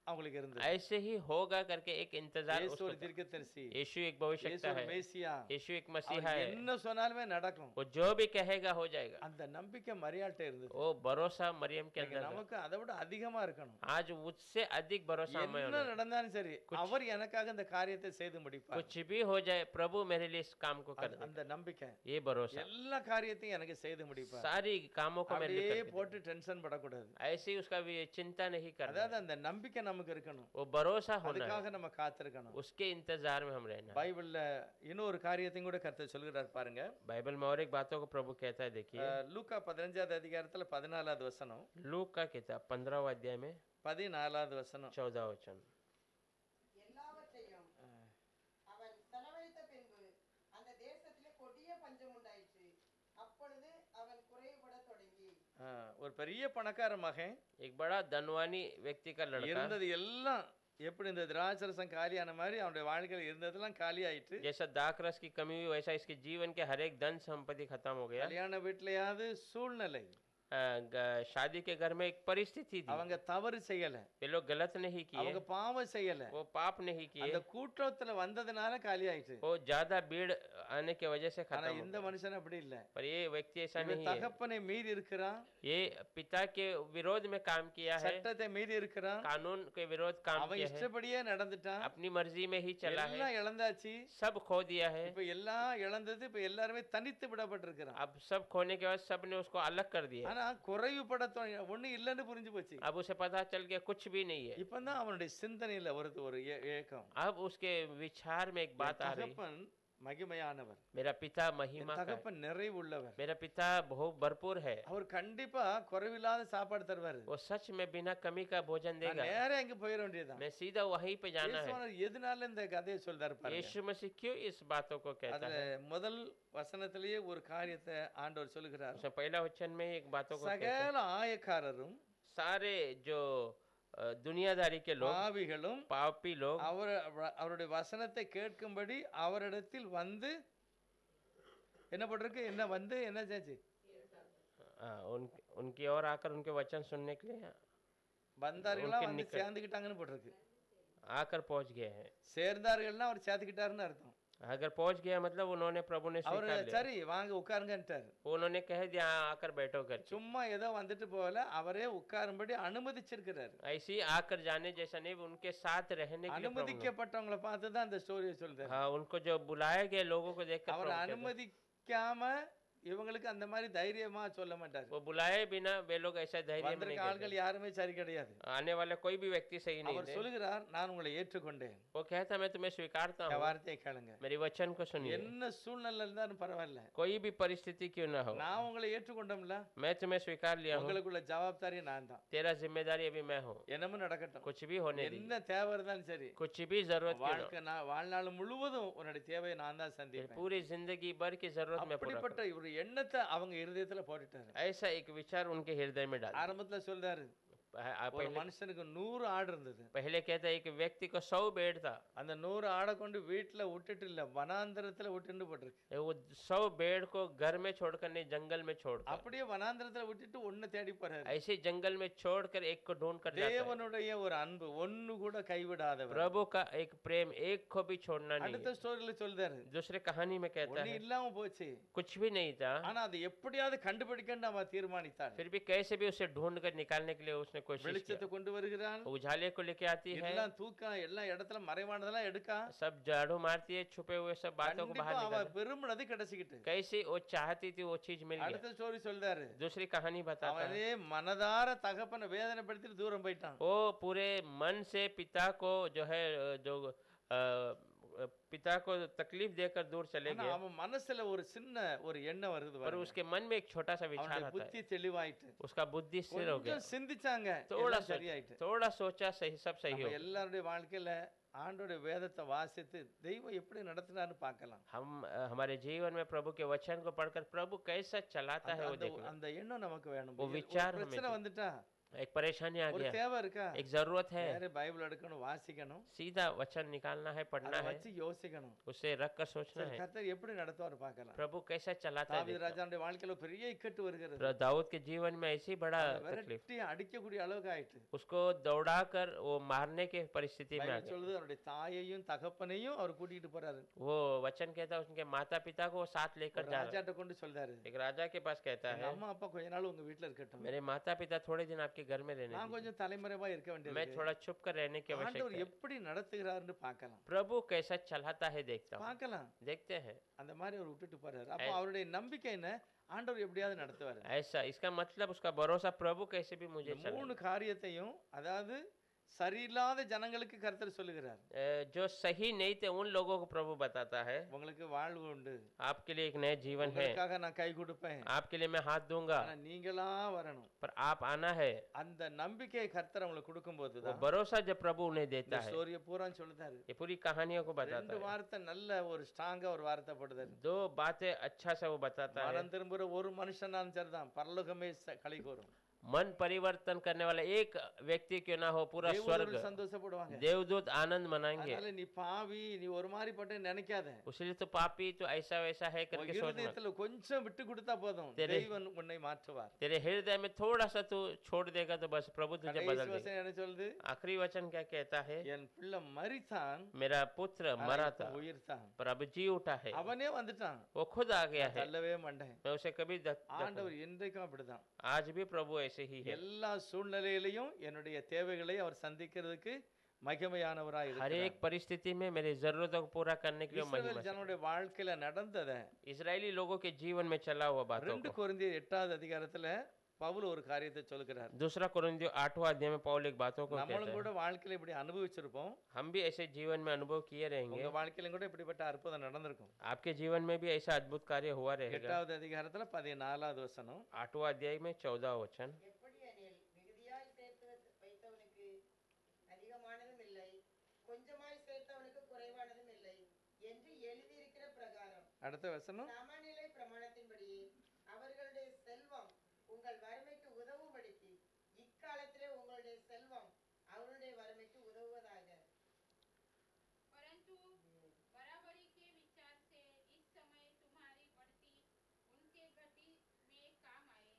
அவங்களுக்கு இருந்தது. ऐसे ही होगा करके एक इंतजार இயேசு उसको ஒரு था। தீர்க்கதரிசி, यीशु एक இயேசு भविष्यता ஒரு है। மேசியா, यीशु एक அவர் मसीहा है। என்ன சொன்னாலுமே நடக்கும். वो जो भी कहेगा हो जाएगा। அந்த நம்பிக்கை மரியாள்கிட்ட இருந்தது. वो भरोसा मरियम के இன்னைக்கு अंदर था। நமக்கு அதை விட அதிகமா இருக்கணும். आज उससे अधिक भरोसा हमें என்ன होना है। நடந்தாலும் சரி அவர் எனக்காக இந்த காரியத்தை செய்து முடிப்பார். कुछ भी हो जाए प्रभु मेरे लिए इस काम को कर दे। அந்த நம்பிக்கை ये भरोसा எல்லா காரியத்தையும் எனக்கு செய்து முடிப்பார். सारी कामों को मेरे लिए அப்படியே कर दे। போட்டு டென்ஷன் படக்கூடாது. ऐसे ही उसका भी चिंता नहीं करना। அதாவது அந்த நம்பிக்கை நமக்கு இருக்கணும். वो भरोसा होना है। அதுக்காக நம்ம காத்திருக்கணும். उसके इंतजार में हम रहना है। பைபிள்ல இன்னொரு காரியத்தையும் கூட கர்த்தர் சொல்கிறார் பாருங்க. बाइबल में और एक बातों को प्रभु कहता है देखिए। லூக்கா 15வது அதிகாரத்துல 14வது வசனம். लूक का किताब 15वां अध्याय में 14வது வசனம். 14वां वचन। எல்லாவற்றையும் அவன் செலவழித்த பின்பு அந்த தேசத்திலே கொடிய பஞ்சம் உண்டாயிற்று. அப்பொழுது அவன் குறைவுபட தொடங்கி ஒரு பெரிய பணக்கார மகன் एक बड़ा धनवानी व्यक्ति का लड़का இருந்தது எல்லாம் எப்படி இந்த திராட்சரசம் காலியான மாதிரி அவனுடைய வாழ்க்கையில் இருந்ததெல்லாம் காலி ஆயிட்டு जैसा दाखरस की कमी हुई वैसा इसके जीवन के हर एक धन संपत्ति खत्म हो गया। கல்யாண வீட்லயாவது சூழ்நிலை शादी के घर में एक परिस्थिति थी, அவங்க தவறு செய்யல, ये लोग गलत नहीं किए, அவங்க பாவம் செய்யல, वो पाप नहीं किए, அந்த கூட்டத்துல வந்ததுனால காலி ஆயிட்டு. वो ज्यादा भीड़ आने की वजह से ஆனா खत्म हो இந்த மனுஷன் அப்படி இல்ல. गया। पर ये व्यक्ति ऐसा இவன் नहीं है, தகப்பனை மீறி இருக்கிறான், ये पिता के विरोध में काम किया है, சட்டத்தை மீறி இருக்கிறான், कानून के विरोध काम அவன் किया है, இஷ்டப்படியே நடந்துட்டான், अपनी मर्जी में ही चला है, எல்லாம் இழந்தாச்சு. सब खो दिया है। இப்ப எல்லாம் இழந்தது, இப்ப எல்லாருமே தனித்து விடப்பட்டிருக்கிறான். अब सब खोने के बाद सबने उसको अलग कर दिया। ஆனா குறைவுபட ஒண்ணு இல்லன்னு புரிஞ்சு போச்சு. अब उसे पता चल गया कुछ भी नहीं है। இப்பதான் அவனுடைய சிந்தனையில ஒரு ஏக்கம். अब उसके विचार में एक बात आ रही, தகப்பன் மகிமையானவர், मेरा पिता महिमा का है, தகப்பன் நிறைவுள்ளவர், मेरा पिता बहुत भरपूर है, அவர் கண்டிப்பா குறைவில்லாத சாப்பாடு தருவாரு. वो सच में बिना कमी का भोजन நான் देगा। நேரா இங்க போயிட வேண்டியதுதான். मैं सीधा वहीं पे जाना है। இயேசுவானவர் எதனால இந்த கதையை சொல்றாரு பாருங்க. यीशु मसीह क्यों इस बातों को कहता அதுல है? முதல் வசனத்திலேயே ஒரு காரியத்தை ஆண்டவர் சொல்லுகிறார். उसने पहला वचन में एक बातों को कहता है, சகல ஆயக்காரரும் सारे जो दुनियादारी के लोग, பாவிகளும் पापी लोग அவருடைய வசனத்தை கேட்கும்படி அவரிடத்தில் வந்து என்ன போட்டிருக்கு, என்ன வந்து என்ன செஞ்சு उनकी ओर आकर उनके वचन सुनने के लिए வந்தார்களா, उनके வந்து निकट சேர்ந்துக்கிட்டாங்கன்னு போட்டிருக்கு. आकर पहुंच गए हैं। சேர்ந்தார்கள்னா அவர் சேர்த்துக்கிட்டாருன்னு அர்த்தம். अगर पहुंच गया मतलब उन्होंने प्रभु ने அவர் स्वीकार लिया, சரி வாங்க உட்காருங்கன்ட்டாரு. उन्होंने कह दिया "हाँ, आकर बैठो कर"। சும்மா ஏதோ வந்துட்டு போகல, அவரே உட்காரும்படி அனுமதிச்சிருக்கிறாரு. ऐसे ही आकर जाने जैसा नहीं, उनके साथ रहने के लिए प्रभु ने- அனுமதிக்கப்பட்டவங்களை பார்த்து தான் அந்த ஸ்டோரியை சொல்றாரு. हाँ, उनको जो बुलाए गए लोगों को देखकर அவர் प्रभु कहता है, அனுமதிக்காம இவங்களுக்கு அந்த மாதிரி தைரியமா சொல்ல மாட்டாரு. वो बुलाए बिना वे लोग ऐसा धैर्य में नहीं வந்திருக்க ஆட்கள் कहते। யாருமே சரி கிடையாது. आने वाले कोई भी व्यक्ति सही नहीं அவர் थे। சொல்லுகிறார், நான் உங்களை ஏற்றுக்கொண்டேன், वो कहता मैं तुम्हें स्वीकारता என் हूँ, வார்த்தையை கேளுங்க. मेरी वचन को सुनिए, என்ன சூழ்நிலை இருந்தாலும் பரவாயில்ல, कोई भी परिस्थिति क्यों ना हो, நான் உங்களை ஏற்றுக்கொண்டோம்ல, मैं तुम्हें स्वीकार लिया हूँ, உங்களுக்குள்ள ஜவாப்தாரி நான் தான். तेरा जिम्मेदारी अभी मैं हूँ, என்னமும் நடக்கட்டும், कुछ भी होने दी, என்ன தேவை இருந்தாலும் சரி, कुछ भी जरूरत क्यों ना हो, வாழ்நாள் முழுவதும் உன்னுடைய தேவையை நான் தான் சந்திப்பேன். पूरी जिंदगी भर की जरूरत में पूरा அப்படிப்பட்ட करूँ। ஒரு எண்ணத்தை அவங்க இருதயத்துல போட்டுட்டாரு. ऐसा एक विचार उनके हृदय में डाल। ஆரம்பத்துல சொல்றாரு, ஒரு மனுஷனுக்கு 100 ஆடு இருந்தது. पहले कहता है एक व्यक्ति को 100 भेड़ था, அந்த 100 ஆடை கொண்டு வீட்டுல விட்டுட்டு இல்ல, வனாந்தரத்துல விட்டுட்டு போட்டிருக்கு. वो 100 भेड़ को घर में छोड़कर नहीं जंगल में छोड़कर, அப்படியே வனாந்தரத்துல விட்டுட்டு ஒண்ணு தேடி போறாரு. ऐसे जंगल में छोड़कर एक को ढूंढ कर जाता है। தேவனுடைய ஒரு அன்பு ஒண்ணு கூட கைவிடாதவர். प्रभु का एक प्रेम एक को भी छोड़ना नहीं அடுத்த है। ஸ்டோரியில சொல்றாரு, दूसरे कहानी में कहता ஒண்ணு है இல்லாம போச்சு, कुछ भी नहीं था, ஆனா அதை எப்படியாவது கண்டுபிடிக்கன்னு அவ தீர்மானித்தாள். फिर भी कैसे भी उसे ढूंढ कर निकालने के लिए उसने कोशिश வெளிச்சத்தை किया। கொண்டு வருகிறாள், उजाले को लेके आती है, எல்லாம் தூக்கா, எல்லா இடத்துல மறைவானதெல்லாம் எடுக்கா. सब झाड़ू मारती है, छुपे हुए सब बातों को கண்டிப்பா बाहर அவ निकाल। விரும்பினது கிடைச்சிக்கிட்டு. कैसे वो चाहती थी वो चीज मिल गया। அடுத்த ஸ்டோரி சொல்றாரு, दूसरी कहानी बताता है, அவனே மனதார தகப்பனை வேதனைப்படுத்திட்டு தூரம் போயிட்டான். वो पूरे मन से पिता को जो है जो पिता को तकलीफ देकर दूर चले ஆனா गए, அவன் மனசுல ஒரு சின்ன ஒரு எண்ணம் வருது और பாருங்க. उसके मन में एक छोटा सा विचार அவனுடைய आता है, புத்தி தெளிவாயிட்டு, उसका बुद्धि स्थिर हो गया, கொஞ்சம் சிந்திச்சாங்க, थोड़ा எல்லாம் சரியாயிட்டு. थोड़ा सोचा सही सब सही हो। நம்ம எல்லாருடைய வாழ்க்கையில ஆண்டோட வேதத்தை வாசித்து தெய்வம் எப்படி நடத்தினான்னு பார்க்கலாம். हम हमारे जीवन में प्रभु के वचन को पढ़कर प्रभु कैसा चलाता है वो देखना। அந்த எண்ணம் நமக்கு வேணும். वो ஒரு विचार हमें பிரச்சனை வந்துட்டா, एक परेशानी आ ஒரு गया, தேவை இருக்கா, एक जरूरत है, வேற பைபிள் எடுக்கணும், வாசிக்கணும், सीधा वचन निकालना है, पढ़ना அதை है, வச்சு யோசிக்கணும். उसे रख कर सोचना है கர்த்தர் எப்படி நடத்துவார் பார்க்கலாம். प्रभु कैसा चलाता है தாவீது देखना। ராஜாவுடைய வாழ்க்கையில பெரிய இக்கட்டு வருகிறது. दाऊद के जीवन में ऐसी बड़ा तकलीफ, விரட்டி அடிக்கக்கூடிய அளவுக்கு ஆயிட்டு. उसको दौड़ाकर वो मारने के परिस्थिति में आ பைபிள் गया। சொல்லுது, அவருடைய தாயையும் தகப்பனையும் அவர் கூட்டிட்டு போறாரு. वो वचन कहता है उनके माता पिता को वो साथ लेकर जा रहा ராஜாட்ட கொண்டு சொல்றாரு, है। एक राजा के पास कहता எங்க है அம்மா அப்பா கொஞ்ச நாள் உங்க வீட்டுல இருக்கட்டும், मेरे माता पिता थोड़े दिन आपके घर में रहने நான் दीजिए, கொஞ்சம் தலைமறைவா இருக்க मैं வேண்டியது. थोड़ा छुप कर रहने की आवश्यकता ஆண்டவர் है। எப்படி நடத்துகிறாருன்னு பார்க்கலாம், प्रभु कैसा चलाता है देखता हूँ, பார்க்கலாம். देखते हैं। அந்த மாதிரி அவர் விட்டுட்டு போறாரு. அப்ப அவருடைய நம்பிக்கை என்ன, ஆண்டவர் எப்படியாவது நடத்துவாரு. ऐसा इसका मतलब उसका भरोसा प्रभु कैसे भी मुझे இந்த 3 காரியத்தையும், அதாவது சரியில்லாத ஜனங்களுக்கு கர்த்தர் சொல்லுகிறார், जो सही नहीं थे उन लोगों को प्रभु बताता है உங்களுக்கு வாழ்வு உண்டு, आपके लिए एक नया जीवन है, உங்களுக்காக நான் கை கொடுப்பேன், आपके लिए मैं हाथ दूंगा, ஆனா நீங்களா வரணும். पर आप आना है। அந்த நம்பிக்கையை கர்த்தர் உங்களுக்கு கொடுக்கும்போது वो தான் भरोसा जब प्रभु उन्हें இந்த देता है, ஸ்டோரியை பூரா சொல்லுதாரு. ये पूरी कहानियों को 2 बताता है, வார்த்தை நல்ல ஒரு ஸ்ட்ராங்கா ஒரு வார்த்தை போடுதாரு. 2 बातें अच्छा से वो बताता है। மனம் திரும்புற ஒரு மனுஷனாலும் சரிதான், பரலோகமே களி கூறும். मन परिवर्तन करने वाला एक व्यक्ति क्यों ना हो, पूरा स्वर्ग தேவதூதர்கள் சந்தோஷப்படுவாங்க. देवदूत आनंद मनाएंगे। அதனால நீ பாவி, நீ ஒரு மாதிரி பட்டு நினைக்காத. उसलिए तो पापी तो ऐसा वैसा है உன் करके सोच मत। இருதயத்துல கொஞ்சம் விட்டு கொடுத்தா போதும், तेरे- தேவன் உன்னை மாற்றுவார். तेरे हृदय में थोड़ा सा तू छोड़ देगा तो बस प्रभु तुझे கடைசி बदल देगा। வசனம் என்ன சொல்லுது? आखिरी वचन क्या कहता है? என் பிள்ளை மரித்தான், मेरा पुत्र मरा था உயிர்த்தான். पर अब जी उठा है। அவனே வந்துட்டான், वो खुद आ गया है, தள்ளவே மாட்டேன். मैं उसे कभी ஆண்டவர் இன்றைக்கும் அப்படிதான். आज भी प्रभु ऐसे ही है। எல்லா சூழ்நிலையிலையும் என்னுடைய தேவைகளை அவர் சந்திக்கிறதுக்கு மகிமையானவராய் हर இருக்கிறார். एक परिस्थिति में मेरी जरूरतों को पूरा करने के लिए இஸ்ரவேல் महिमा से। ஜனங்களுடைய வாழ்க்கையில நடந்தத इजरायली लोगों के जीवन में चला हुआ बातों 2 को। கொரிந்தியர் 8வது அதிகாரத்துல பவுல் ஒரு காரியத்தை சொல்லுகிறார். दूसरा कुरिन्थियों 8वां अध्याय में पौल एक बातों को कहता நம்மளும் है। கூட வாழ்க்கையில இப்படி அனுபவிச்சிருப்போம். हम भी ऐसे जीवन में अनुभव किए रहेंगे। உங்க வாழ்க்கையிலும் கூட இப்படிப்பட்ட அற்புதம் நடந்திருக்கும். आपके जीवन में भी ऐसा अद्भुत कार्य हुआ रहेगा। 8வது அதிகாரத்துல 14வது வசனம். 8वां अध्याय में 14 वचन। எப்படி எனில் மிகுதியாய் சேர்த்து வைத்தவனுக்கு அதிகமானதும் இல்லை, கொஞ்சமாய் சேர்த்தவனுக்கு குறைவானதும் இல்லை என்று எழுதியிருக்கிற பிரகாரம் அடுத்த வசனம். சமநிலை பிரமாணத்தின்படியே அவர்களுடைய செல்வம் உங்கள் வறுமைக்கு உதவும்படிக்கு இக்காலத்திலே உங்களுடைய செல்வம் அவருடைய வறுமைக்கு உதவுவதாக। परंतु बराबरी के विचार से इस समय तुम्हारी बढ़ती उनके घटी में काम आए,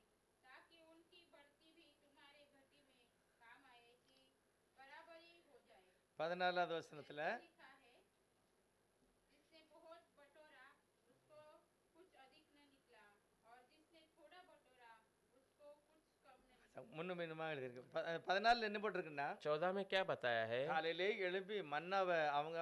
ताकि उनकी बढ़ती भी तुम्हारे घटी में काम आए, कि बराबरी हो जाए। 14வது वசனத்துல लिखा है, जिसने बहुत बटोरा उसको कुछ अधिक न निकला, और जिसने थोड़ा बटोरा उसको कुछ कम न निकला। முன்னும் பின்னுமா எழுதியிருக்கு. 14ல என்ன போட்டிருக்குன்னா, 14 में क्या बताया है? காலையிலே எழுப்பி மன்னாவை அவங்க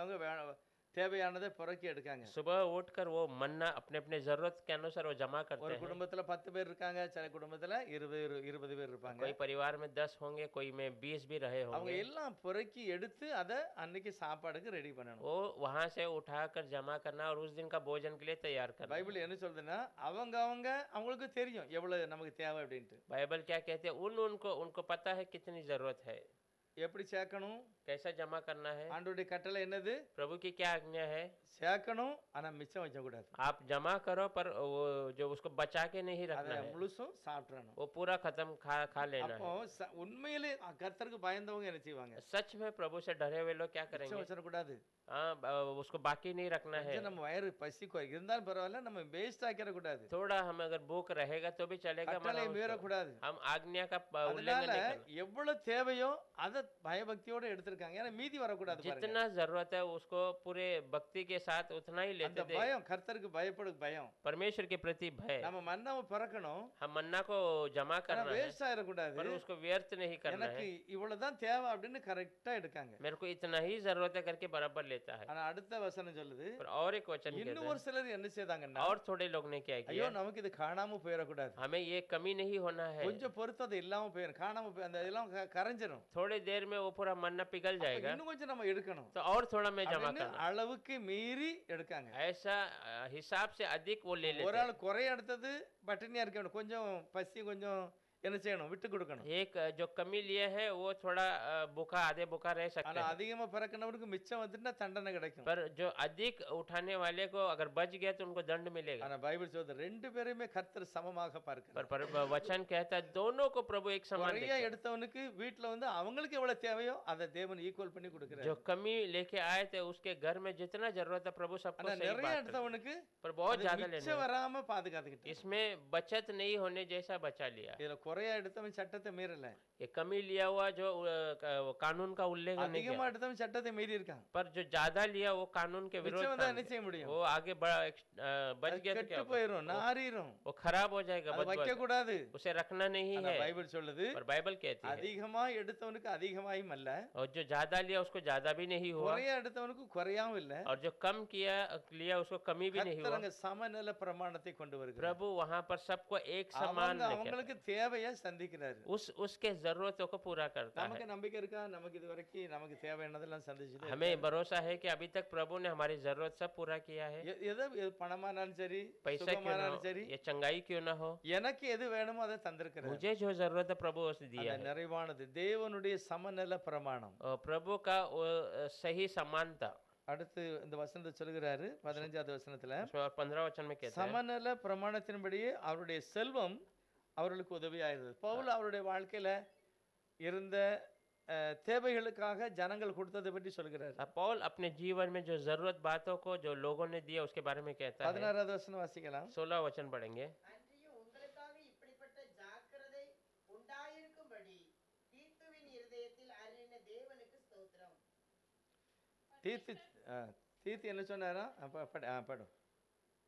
தேவையானதை புறக்கி எடுக்காங்க. सुबह उठकर वो मन्ना अपने अपने जरूरत के अनुसार वो जमा ஒரு करते हैं। குடும்பத்துல 10 பேர் இருக்காங்க, சில குடும்பத்துல 20 பேர் இருப்பாங்க. कोई परिवार में 10 होंगे, कोई में 20 भी रहे அவங்க होंगे। எல்லாம் புறக்கி எடுத்து அதை அன்னைக்கு சாப்பாடுக்கு ரெடி பண்ணணும். वो वहां से उठाकर जमा करना और उस दिन का भोजन के लिए तैयार करना। பைபிள் என்ன சொல்றதுன்னா, அவங்களுக்கு தெரியும் எவ்வளவு நமக்கு தேவை அப்படின்ட்டு. बाइबल क्या कहते हैं? उनको पता है कितनी जरूरत है, எப்படி சேர்க்கணும், कैसा जमा करना है। ஆண்டவருடைய கட்டளை என்னது? प्रभु की क्या आज्ञा है? சேர்க்கணும், ஆனா மிச்சம் வைக்க கூடாது. आप जमा करो पर वो जो उसको बचा के नहीं அதை रखना है, முழுசும் சாப்பிடணும். वो पूरा खत्म खा लेना அப்போ है। உண்மையிலே கர்த்தருக்கு பயந்தவங்க என்ன செய்வாங்க? सच में प्रभु से डरे हुए लोग क्या மிச்சம் करेंगे? வச்சிடக்கூடாது. हाँ, उसको बाकी नहीं रखना है। கொஞ்சம் நம்ம வயிறு பசி இருந்தாலும் பரவாயில்ல, நம்ம வேஸ்ட் ஆக்கிட கூடாது. थोड़ा हम अगर भूख रहेगा तो भी चलेगा, கட்டளை मगर மீறக்கூடாது. हम आज्ञा का उल्लंघन அதனால नहीं करना। எவ்வளவு தேவையோ அதை பயபக்தியோட எடுத்திருக்காங்க. ஏன்னா மீதி வரக்கூடாது பாருங்க. जितना जरूरत है उसको पूरे भक्ति के साथ उतना ही அந்த लेते थे। பயம், கர்த்தருக்கு பயப்படும் பயம். परमेश्वर के प्रति भय। நம்ம மன்னாவை பறக்கணும், हम मन्ना को जमा ஆனா करना है வேஸ்ட் ஆயிடக்கூடாது. पर उसको व्यर्थ नहीं करना எனக்கு है। இவ்வளவுதான் தேவை அப்படின்னு கரெக்டா எடுக்காங்க. मेरे को इतना ही जरूरत है करके बराबर लेता है। ஆனா அடுத்த வசனம் சொல்லுது, पर और एक वचन कहता இன்னும் ஒரு சிலர் என்ன செய்தாங்கன்னா, है, और थोड़े लोग ने क्या ஐயோ किया, நமக்கு இது காணாம போயிடக்கூடாது, हमें ये कमी नहीं होना है। கொஞ்சம் பொறுத்து அது இல்லாம போயிடும், காணாம போய் அந்த இதெல்லாம் கரைஞ்சிரும். थोड़ी देर में वो पूरा मन्ना पिघल जाएगा, இன்னும் கொஞ்சம் நம்ம எடுக்கணும் तो और थोड़ा मैं जमा அப்படின்னு करना। அளவுக்கு மீறி எடுக்காங்க. ऐसा हिसाब से अधिक वो ले ஒரு लेते हैं। ஆள் குறைய எடுத்தது பட்டினியா இருக்கணும், கொஞ்சம் பசி கொஞ்சம் என்ன செய்யணும், விட்டு கொடுக்கணும். एक जो कमी लिए है वो थोड़ा भूखा, आधे भूखा रह सकते ஆனா हैं। அதிகமா பறக்கிறவருக்கு மிச்சம் வந்துட்டா தண்டனை கிடைக்கும். पर जो अधिक उठाने वाले को अगर बच गया तो उनको दंड मिलेगा। ஆனா பைபிள் சொல்றது ரெண்டு பேருமே கர்த்தர் சமமாக பார்க்கிறார். पर वचन कहता है दोनों को प्रभु एक समान குறைய देखता है। எடுத்தவனுக்கு வீட்டுல வந்து அவங்களுக்கு எவ்வளவு தேவையோ அதை தேவன் ஈக்குவல் பண்ணி கொடுக்கிறார். जो कमी लेके आए थे उसके घर में जितना जरूरत है प्रभु सबको ஆனா सही நிறைய बांट रहे हैं। எடுத்தவனுக்கு पर बहुत அது ज्यादा மிச்சம் लेने, வராம பாதுகாத்துக்கிட்டு. इसमें बचत नहीं होने जैसा बचा लिया। இதுல குறைய எடுத்தவன் சட்டத்தை மீறல, ये कमी लिया हुआ जो कानून का उल्लंघन नहीं அதிகமா किया, எடுத்தவன் சட்டத்தை மீறி இருக்கான். पर जो ज्यादा लिया वो कानून के विरोध மிச்சம் வந்தா काम என்ன किया। செய்ய முடியும்? वो आगे बच அது गया तो क्या கெட்டு होगा? போயிரும், நாறிரும், वो खराब हो जाएगा, அதை வைக்க बदबू, கூடாது. उसे रखना नहीं ஆனா है। பைபிள் சொல்லுது, पर बाइबल कहती है அதிகமா எடுத்தவனுக்கு அதிகமாயும் அல்ல, और जो ज्यादा लिया उसको ज्यादा भी नहीं हुआ, குறைய எடுத்தவனுக்கு குறையாவும் இல்ல. और जो कम लिया उसको कमी भी नहीं हुआ। கர்த்தர் அங்க சமநில பிரமாணத்தை கொண்டு வருகிறார். प्रभु वहाँ पर सबको एक समान लेके அவங்களுக்கு தேவையை சந்திக்கிறாரு. उसके जरूरतों को पूरा करता है। நமக்கு நம்பிக்கை இருக்கா? நமக்கு இது வரைக்கும் நமக்கு தேவையானதெல்லாம் சந்திச்சுட்டு हमें भरोसा है कि अभी तक प्रभु ने हमारी जरूरत सब पूरा किया है। எது பணமானாலும் சரி, पैसा क्यों ना சுகமானாலும் हो, சரி, ये चंगाई क्यों ना हो, எனக்கு எது வேணுமோ அதை தந்திருக்கிறார். मुझे जो जरूरत है प्रभु उसे दिया அந்த है। நிறைவானது தேவனுடைய சமநில பிரமாணம். और प्रभु का वो सही समानता। அடுத்து இந்த வசனத்தை சொல்கிறாரு 15வது வசனத்துல, उसमें और 15 वचन में कहता है சமநில பிரமாணத்தின்படியே அவருடைய செல்வம் அவர்களுக்கு உதவியாக இருந்தது. பவுல் அவருடைய வாழ்க்கையில இருந்த தேவைகளுக்காக ஜனங்கள் கொடுத்ததை பற்றி சொல்கிறார். पौल अपने जीवन में जो जरूरत बातों को जो लोगों ने दिया उसके बारे में कहता है। 16வது வசனம் வாசிக்கலாம். 16 वचन पढ़ेंगे। அன்றியும் உங்களுக்காக இப்படிப்பட்ட ஜாக்கிரதை உண்டாயிருக்கும்படி தீத்துவின் இருதயத்தில் அருளின தேவனுக்கு ஸ்தோத்திரம். தீத்து தீத்து என்ன சொன்னாரா? படும்.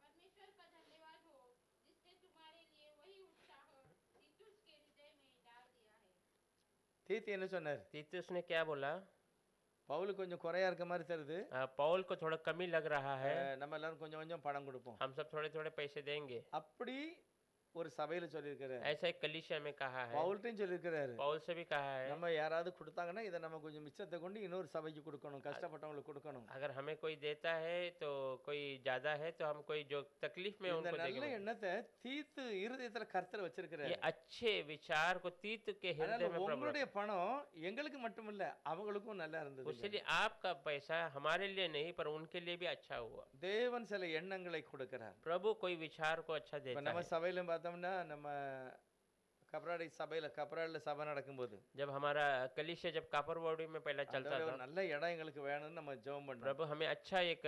परमेश्वर का धन्यवाद हो जिसने तुम्हारे लिए वही उत्साह तीतुस के हृदय में डाल दिया है। தீத்து என்ன சொன்னார்? तीतुस ने क्या बोला? பவுலுக்கு கொஞ்சம் குறையா இருக்க மாதிரி தெரியுது. पौल को थोड़ा कमी लग रहा है। நம்ம எல்லாரும் கொஞ்சம் கொஞ்சம் பணம் கொடுப்போம். हम सब थोड़े थोड़े पैसे देंगे। அப்படி ஒரு சபையில சொல்லியிருக்கிறார். ऐसा एक कलीसिया में कहा है। பவுல்ட்டையும் சொல்லியிருக்கிறாரு. पौल से भी कहा है। நம்ம யாராவது கொடுத்தாங்கன்னா இதை நம்ம கொஞ்சம் மிச்சத்தை கொண்டு இன்னொரு சபைக்கு கொடுக்கணும், கஷ்டப்பட்டவங்களுக்கு கொடுக்கணும். अगर हमें कोई देता है तो कोई ज्यादा है तो हम कोई जो तकलीफ में இந்த उनको நல்ல देंगे। எண்ணத்தை தீத்து இருதயத்துல கர்த்தர் வச்சிருக்கிறாரு. ये अच्छे विचार को तीत के हृदय में प्रभु உங்களுடைய பணம் எங்களுக்கு மட்டும் இல்ல, அவங்களுக்கும் நல்லா இருந்தது. उसलिए आपका पैसा हमारे लिए नहीं पर उनके लिए भी अच्छा हुआ। தேவன் சில எண்ணங்களை கொடுக்கிறார். प्रभु कोई विचार को अच्छा இப்ப देता நம்ம है। சபையில பார்த்தோம்னா நம்ம கப்ராடி சபையில கப்ராடில சபை நடக்கும்போது जब हमारा कलीसिया जब कापरवाड़ी में पहला चलता ஆண்டவரே, था, ஒரு நல்ல இடம் எங்களுக்கு வேணும்னு நம்ம ஜெபம் பண்றோம். प्रभु हमें अच्छा एक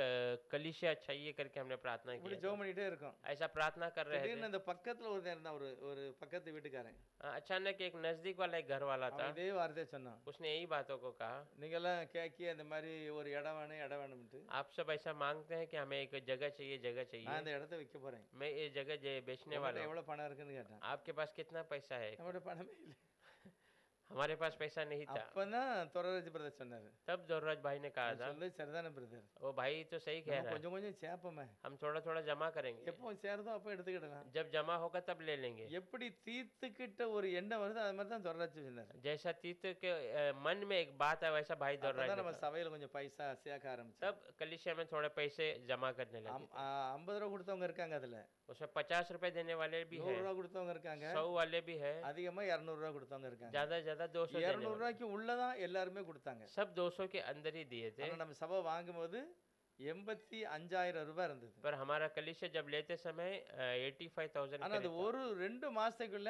कलीसिया चाहिए करके हमने प्रार्थना இப்படி की। ஜெபம் பண்ணிட்டே இருக்கோம். ऐसा प्रार्थना कर रहे थे। திடீர்னு அந்த பக்கத்துல ஒரு இருந்தா ஒரு பக்கத்து வீட்டுக்காரன் अचानक एक नजदीक वाला एक घर वाला था, அவன் இதே வார்த்தையை சொன்னான். उसने यही बातों को कहा। நீங்க எல்லாம் கேக்கி அந்த மாதிரி ஒரு இடம் வேணும்ட்டு आप सब ऐसा मांगते हैं कि हमें एक जगह चाहिए, जगह நான் चाहिए। அந்த இடத்த விற்க போறேன். मैं ये जगह बेचने உங்கள்ட்ட वाला हूँ। எவ்வளவு பணம் இருக்குன்னு கேட்டான். आपके पास कितना पैसा है? நம்மகிட்ட பணமே இல்லை. हमारे पास पैसा नहीं था। அப்பதான் துறராஜ் பிரதர் சொன்னாரு. तब जोरराज भाई ने कहा था, சொல்லு சரிதானே பிரதர், वो भाई तो सही कह रहा है, கொஞ்சம் கொஞ்சம் சேப்பமே, हम थोड़ा थोड़ा जमा करेंगे, எப்போ சேருதோ அப்போ எடுத்துக்கிடலாம். जब जमा होगा तब ले लेंगे। எப்படி தீத்துக்கிட்ட ஒரு எண்ணம் வருது அது மாதிரி தான் துறராஜ் சொன்னாரு. जैसा तीत के मन में एक बात है वैसा भाई அப்பதான் जोरराज நம்ம ने कहा। சபையில கொஞ்சம் பைசா சேர்க்க ஆரம்பிச்சோம். तब कलिसिया में थोड़े पैसे जमा करने लगे। 50 ரூபா கொடுத்தவங்க இருக்காங்க, அதுல उसमें 50 रुपए देने वाले भी 100 है, ரூபா கொடுத்தவங்க இருக்காங்க, 100 वाले भी है, அதிகமா 200 ரூபா கொடுத்தவங்க இருக்காங்க. ज्यादा ज्यादा 200 देने 200 वाले। ரூபாய்க்கு உள்ளதான் எல்லாருமே கொடுத்தாங்க. सब 200 के अंदर ही दिए थे। ஆனா நம்ம சபை வாங்கும்போது 85,000 ரூபாய் இருந்தது. पर हमारा कलिसिया जब लेते समय 85,000 ஆனா அது ஒரு 2 மாசத்துக்குள்ள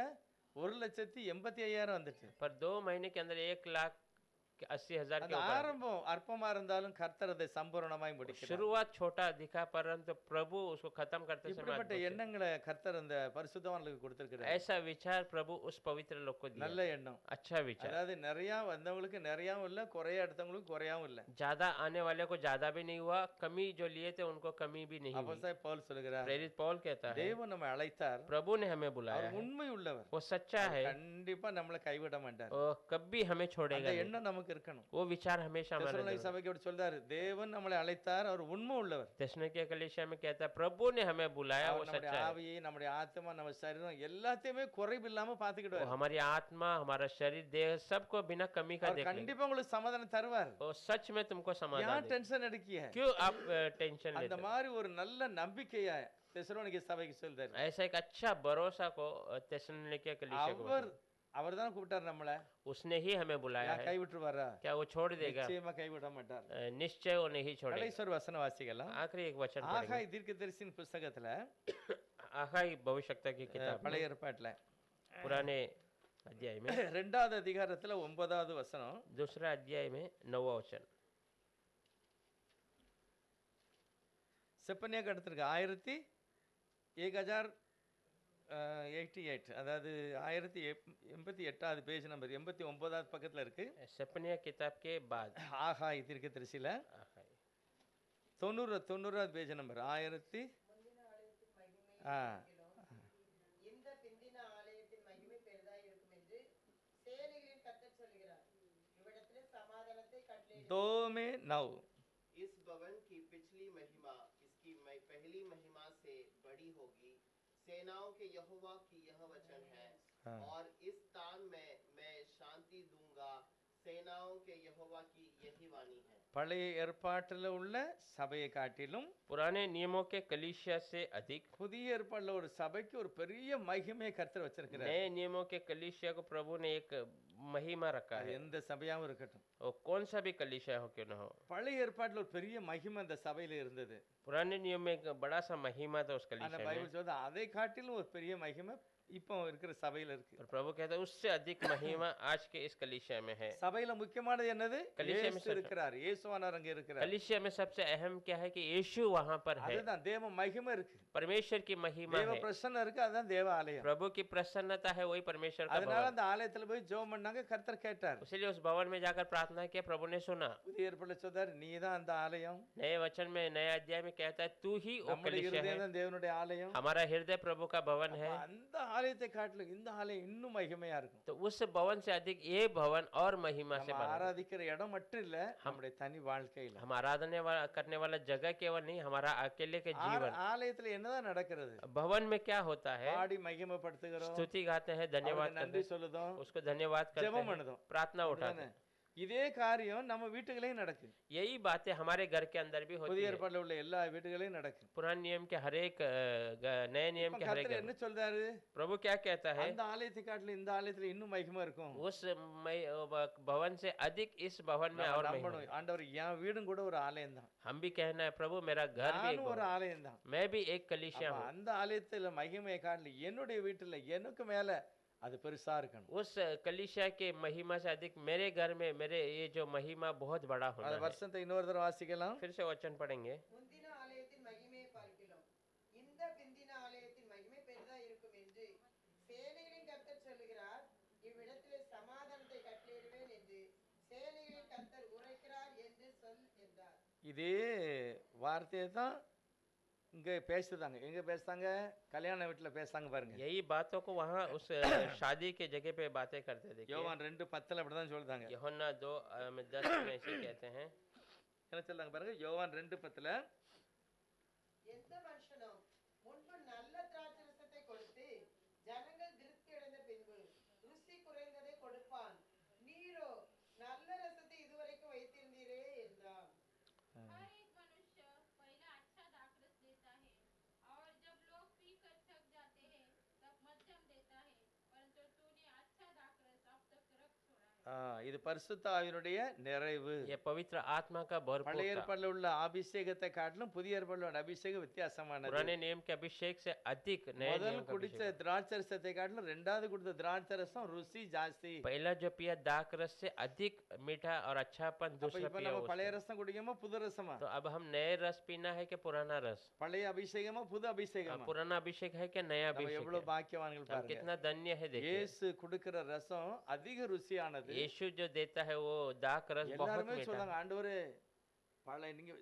1,85,000 வந்துச்சு. पर 2 महीने के अंदर 1,80,000 அந்த के ऊपर। ஆரம்பம் அற்பமா இருந்தாலும் கர்த்தர் அதை சம்பூரணமாய் முடிக்கிறார். शुरुआत छोटा दिखा परंतु प्रभु उसको खत्म करते समय இப்படிப்பட்ட अद्भुत है। எண்ணங்களை கர்த்தர் அந்த பரிசுத்தவான்களுக்கு கொடுத்திருக்கிறார். ऐसा विचार प्रभु उस पवित्र लोग को दिया। நல்ல எண்ணம். अच्छा विचार। அதாவது நிறைய வந்தவங்களுக்கு நிறையாவும் இல்ல, குறைய எடுத்தவங்களுக்கு குறையாவும் இல்ல. ज्यादा आने वाले को ज्यादा भी नहीं हुआ, कमी जो लिए थे उनको कमी भी नहीं हुई। அப்போஸ்தலன் பவுல் சொல்கிறார், प्रेरित पौल कहता है, தேவன் நம்மை அழைத்தார், प्रभु ने हमें बुलाया அவர் है, உண்மை உள்ளவர், वो सच्चा है, கண்டிப்பா நம்மளை கைவிட மாட்டார். वो कभी हमें छोड़ेगा அந்த नहीं। எண்ணம் நமக்கு இருக்கணும். वो विचार हमेशा हमारे தெசலோனிக்கே अंदर। சபைக்கு அப்படி சொல்றாரு, தேவன் நம்மளை அழைத்தார், அவர் உண்மை உள்ளவர். थिस्सलुनीके कलीसिया में कहता है, प्रभु ने हमें बुलाया, वो அவர் நம்முடைய सच्चा है। ஆவியை, நம்முடைய ஆத்மா, நம்ம சரீரம் எல்லாத்தையுமே குறைவில்லாம वो பாத்துக்கிடுவார். हमारी आत्मा, हमारा शरीर, देह सबको बिना कमी का அவர் देख लेगा। கண்டிப்பா உங்களுக்கு சமாதானம் தருவார். वो सच में तुमको समाधान ஏன் देगा। டென்ஷன் எடுக்கிய? क्यों आप टेंशन लेते அந்த हो? மாதிரி ஒரு நல்ல நம்பிக்கையா தெசலோனிக்கே சபைக்கு சொல்றாரு. ऐसा एक अच्छा भरोसा को थिस्सलुनीके कलीसिया को அவர் बताओ। அவர்தான் கூப்பிட்டார் நம்மள. उसने ही हमें बुलाया யார் है। கைவிட்டுருவாரா? क्या वो छोड़ देगा? நிச்சயமா கைவிட மாட்டார். निश्चय वो नहीं छोड़ेगा। கடைசி ஒரு வசனம் வாசிக்கலாம். आखिरी एक वचन पढ़ेंगे। ஆகாய் தீர்க்கதரிசியின் புத்தகத்துல आगाही भविष्यवक्ता की किताब में, பழைய ஏற்பாட்டுல पुराने अध्याय में 2வது அதிகாரத்துல 9வது வசனம், दूसरा अध्याय में 9वां वचन। செப்பனியாக்கு அடுத்திருக்கு 1088, அதாவது 1088வது பேஜ் நம்பர் 89வது பக்கத்துல இருக்கு. सपनिया किताब के बाद ஆகாய் தீர்க்கதரிசியில आगाही 90வது பேஜ் நம்பர் 1000 முந்தின ஆலயத்தின் மகிமை ஆ இந்த பிந்தின ஆலயத்தின் மகிமை பெரிதாய் இருக்கும் என்று சேனைகளின் கர்த்தர் சொல்கிறார். இவ்விடத்திலே சமாதானத்தை கட்டளையிடுகிறேன். दो में 9 इस भवन की पिछली महिमा इसकी पहली महिमा से बड़ी होगी। सेनाओं के यहोवा की यह वचन है। हाँ। और इस स्थान में मैं शांति दूंगा। सेनाओं के यहोवा की यही वाणी है। பழைய ஏற்பாட்டில் உள்ள சபையை காட்டிலும் पुराने नियमों के कलीसिया से अधिक புதிய ஏற்பாட்டில் ஒரு சபைக்கு ஒரு பெரிய மகிமையை கர்த்தர் வச்சிருக்கிறார். नए नियमों के कलीसिया को प्रभु ने एक महिमा रखा அது है। எந்த சபையாவும் இருக்கட்டும். और कौन सा भी कलीसिया हो क्यों ना हो, பழைய ஏற்பாட்டில் ஒரு பெரிய மகிமை அந்த சபையில இருந்தது. पुराने नियम में एक बड़ा सा महिमा था उस ஆனா कलीसिया में। பைபிள் சொல்றது அதை காட்டிலும் ஒரு பெரிய மகிமை இப்போ இருக்கிற சபையில இருக்கு. और प्रभु कहता है उससे अधिक महिमा आज के इस कलीसिया में है। சபையில முக்கியமானது என்னது? கலிசியா இயேசு இருக்கிறார், இயேசுவானவர் அங்க இருக்கிறார். कलीसिया में सबसे अहम क्या है कि यीशु वहां पर है, அதுதான் தேவ மகிமை இருக்கு, परमेश्वर की महिमा தேவ है, பிரசன்னம் இருக்கு, அதுதான் தேவ ஆலயம். प्रभु की प्रसन्नता है, वही परमेश्वर का அதனால भवन। அந்த ஆலயத்துல போய் ஜெபம் பண்ணாங்க, கர்த்தர் கேட்டார். इसलिए उस भवन में जाकर प्रार्थना किया, प्रभु ने सुना। புதிய ஏற்பாடுல சொல்றாரு, நீ தான் அந்த ஆலயம், नए वचन में नए अध्याय में कहता है तू ही वो நம்முடைய कलीसिया இருதயம் है, தான் தேவனுடைய ஆலயம். हमारा हृदय प्रभु का भवन है। அப்ப அந்த ஆலயத்தை காட்டிலும் இந்த ஆலயம் இன்னும் மகிமையா இருக்கும். तो उस भवन से अधिक ये भवन और महिमा से நம்ம बना। ஆராதிக்கிற இடம் மட்டும் இல்ல, நம்முடைய தனி வாழ்க்கையில हम आराधना करने वाला जगह केवल नहीं, हमारा अकेले के जीवन। ஆலயத்துல என்னதான் நடக்கிறது? भवन में क्या होता है? பாடி மகிமைப்படுத்துகிறோம், स्तुति गाते हैं, धन्यवाद அவருக்கு करते நன்றி हैं, சொல்லுதோம், उसको धन्यवाद करते ஜெபம் हैं, பண்ணுதோம். प्रार्थना उठाते हैं। இதே காரியம் நம்ம வீட்டுகளையும் நடக்குது. यही बातें हमारे घर के अंदर भी होती புதிய है। ஏற்பாடுல உள்ள எல்லா வீட்டுகளையும் நடக்குது. पुराने नियम के हर एक नए नियम இப்ப के हर एक கர்த்தர் घर என்ன में। சொல்றாரு? प्रभु क्या कहता है? அந்த ஆலயத்தை காட்டிலும் இந்த ஆலயத்துல இன்னும் மகிமை இருக்கும். उस भवन से अधिक इस भवन में நம்ம और महिमा। நம்பணும், ஆண்டவர் என் வீடும் கூட ஒரு ஆலயம் தான், हम भी कहना है प्रभु मेरा घर भी एक நானும் ஒரு भवन, ஆலயம் தான். मैं भी एक कलीसिया हूँ। அந்த ஆலயத்துல மகிமையை காட்டிலும் என்னுடைய வீட்டுல எனக்கு மேல அது பெருசா இருக்கணும். उस कलीसिया के महिमा से अधिक मेरे घर में मेरे ये जो महिमा बहुत बड़ा होना அந்த है। வருஷத்தை இன்னொரு தடவை வாசிக்கலாம். फिर से वचन पढ़ेंगे। முந்தின ஆலயத்தின் மகிமையை பார்க்கிறோம், இந்த பிந்தின ஆலயத்தின் மகிமை பெரிதா இருக்கும் என்று சேனைகளின் கர்த்தர் சொல்லுகிறார். இவ்விடத்திலே சமாதானத்தை கட்டளையிடுவேன் என்று சேனைகளின் கர்த்தர் உரைக்கிறார் என்று சொல் என்றார். இதே வார்த்தையை தான் இங்க பேசுதாங்க. எங்க பேசுதாங்க? கல்யாண வீட்டுல பேசுறாங்க பாருங்க. यही बातों को वहाँ उस शादी के जगह पे बातें करते थे। யோவான் 2:10 அப்படிதான் சொல்றாங்க. यूहन्ना 2:10 में ऐसे कहते हैं। என்ன சொல்றாங்க பாருங்க, யோவான் 2:10. எந்த மனுஷனும் முன்பு நல்ல திராட்சரசத்தை கொடுத்து ஜனங்கள் திருப்தி அடைந்த பின்பு ருசி குறைந்ததை கொடுப்பான், நீரோ நல்ல ரசத்தை இதுவரைக்கும் வைத்திருந்தீரே என்றார். हर एक मनुष्य पहला अच्छा दाखरस देता है और जब लोग पीकर थक जाते हैं तब मध्यम देता है, परंतु तूने अच्छा दाखरस अब तक रख छोड़ा है। இது பரிசுத்த ஆவியினுடைய நிறைவு. ये पवित्र आत्मा का பழைய भरपूर ஏற்பாடுல உள்ள அபிஷேகத்தை காட்டிலும் புதிய ஏற்பாடுல உள்ள அபிஷேகம் வித்தியாசமானது. पुराने नियम के अभिषेक से अधिक नए முதல் नियम का குடிச்ச अभिषेक। திராட்சரசத்தை காட்டிலும் ரெண்டாவது குடித்த திராட்சரசம் ருசி ஜாஸ்தி. पहला जो पिया दाक रस से अधिक मीठा और अच्छापन அப்ப दूसरा இப்ப पिया நம்ம பழைய उससे। ரசம் குடிக்குமா புது ரசமா? तो अब हम नए रस पीना है कि पुराना रस? பழைய அபிஷேகமா புது अब அபிஷேகமா? पुराना अभिषेक है कि नया நம்ம अभिषेक எவ்வளவு है? பாக்கியவான்கள் हम பாருங்க. कितना धन्य है देखिए। இயேசு கொடுக்கிற ரசம் அதிக ருசியானது. यीशु जो देता है वो दाक रस बहुत எல்லாருமே मीठा சொல்றாங்க, है। ஆண்டவரே பழைய நீங்க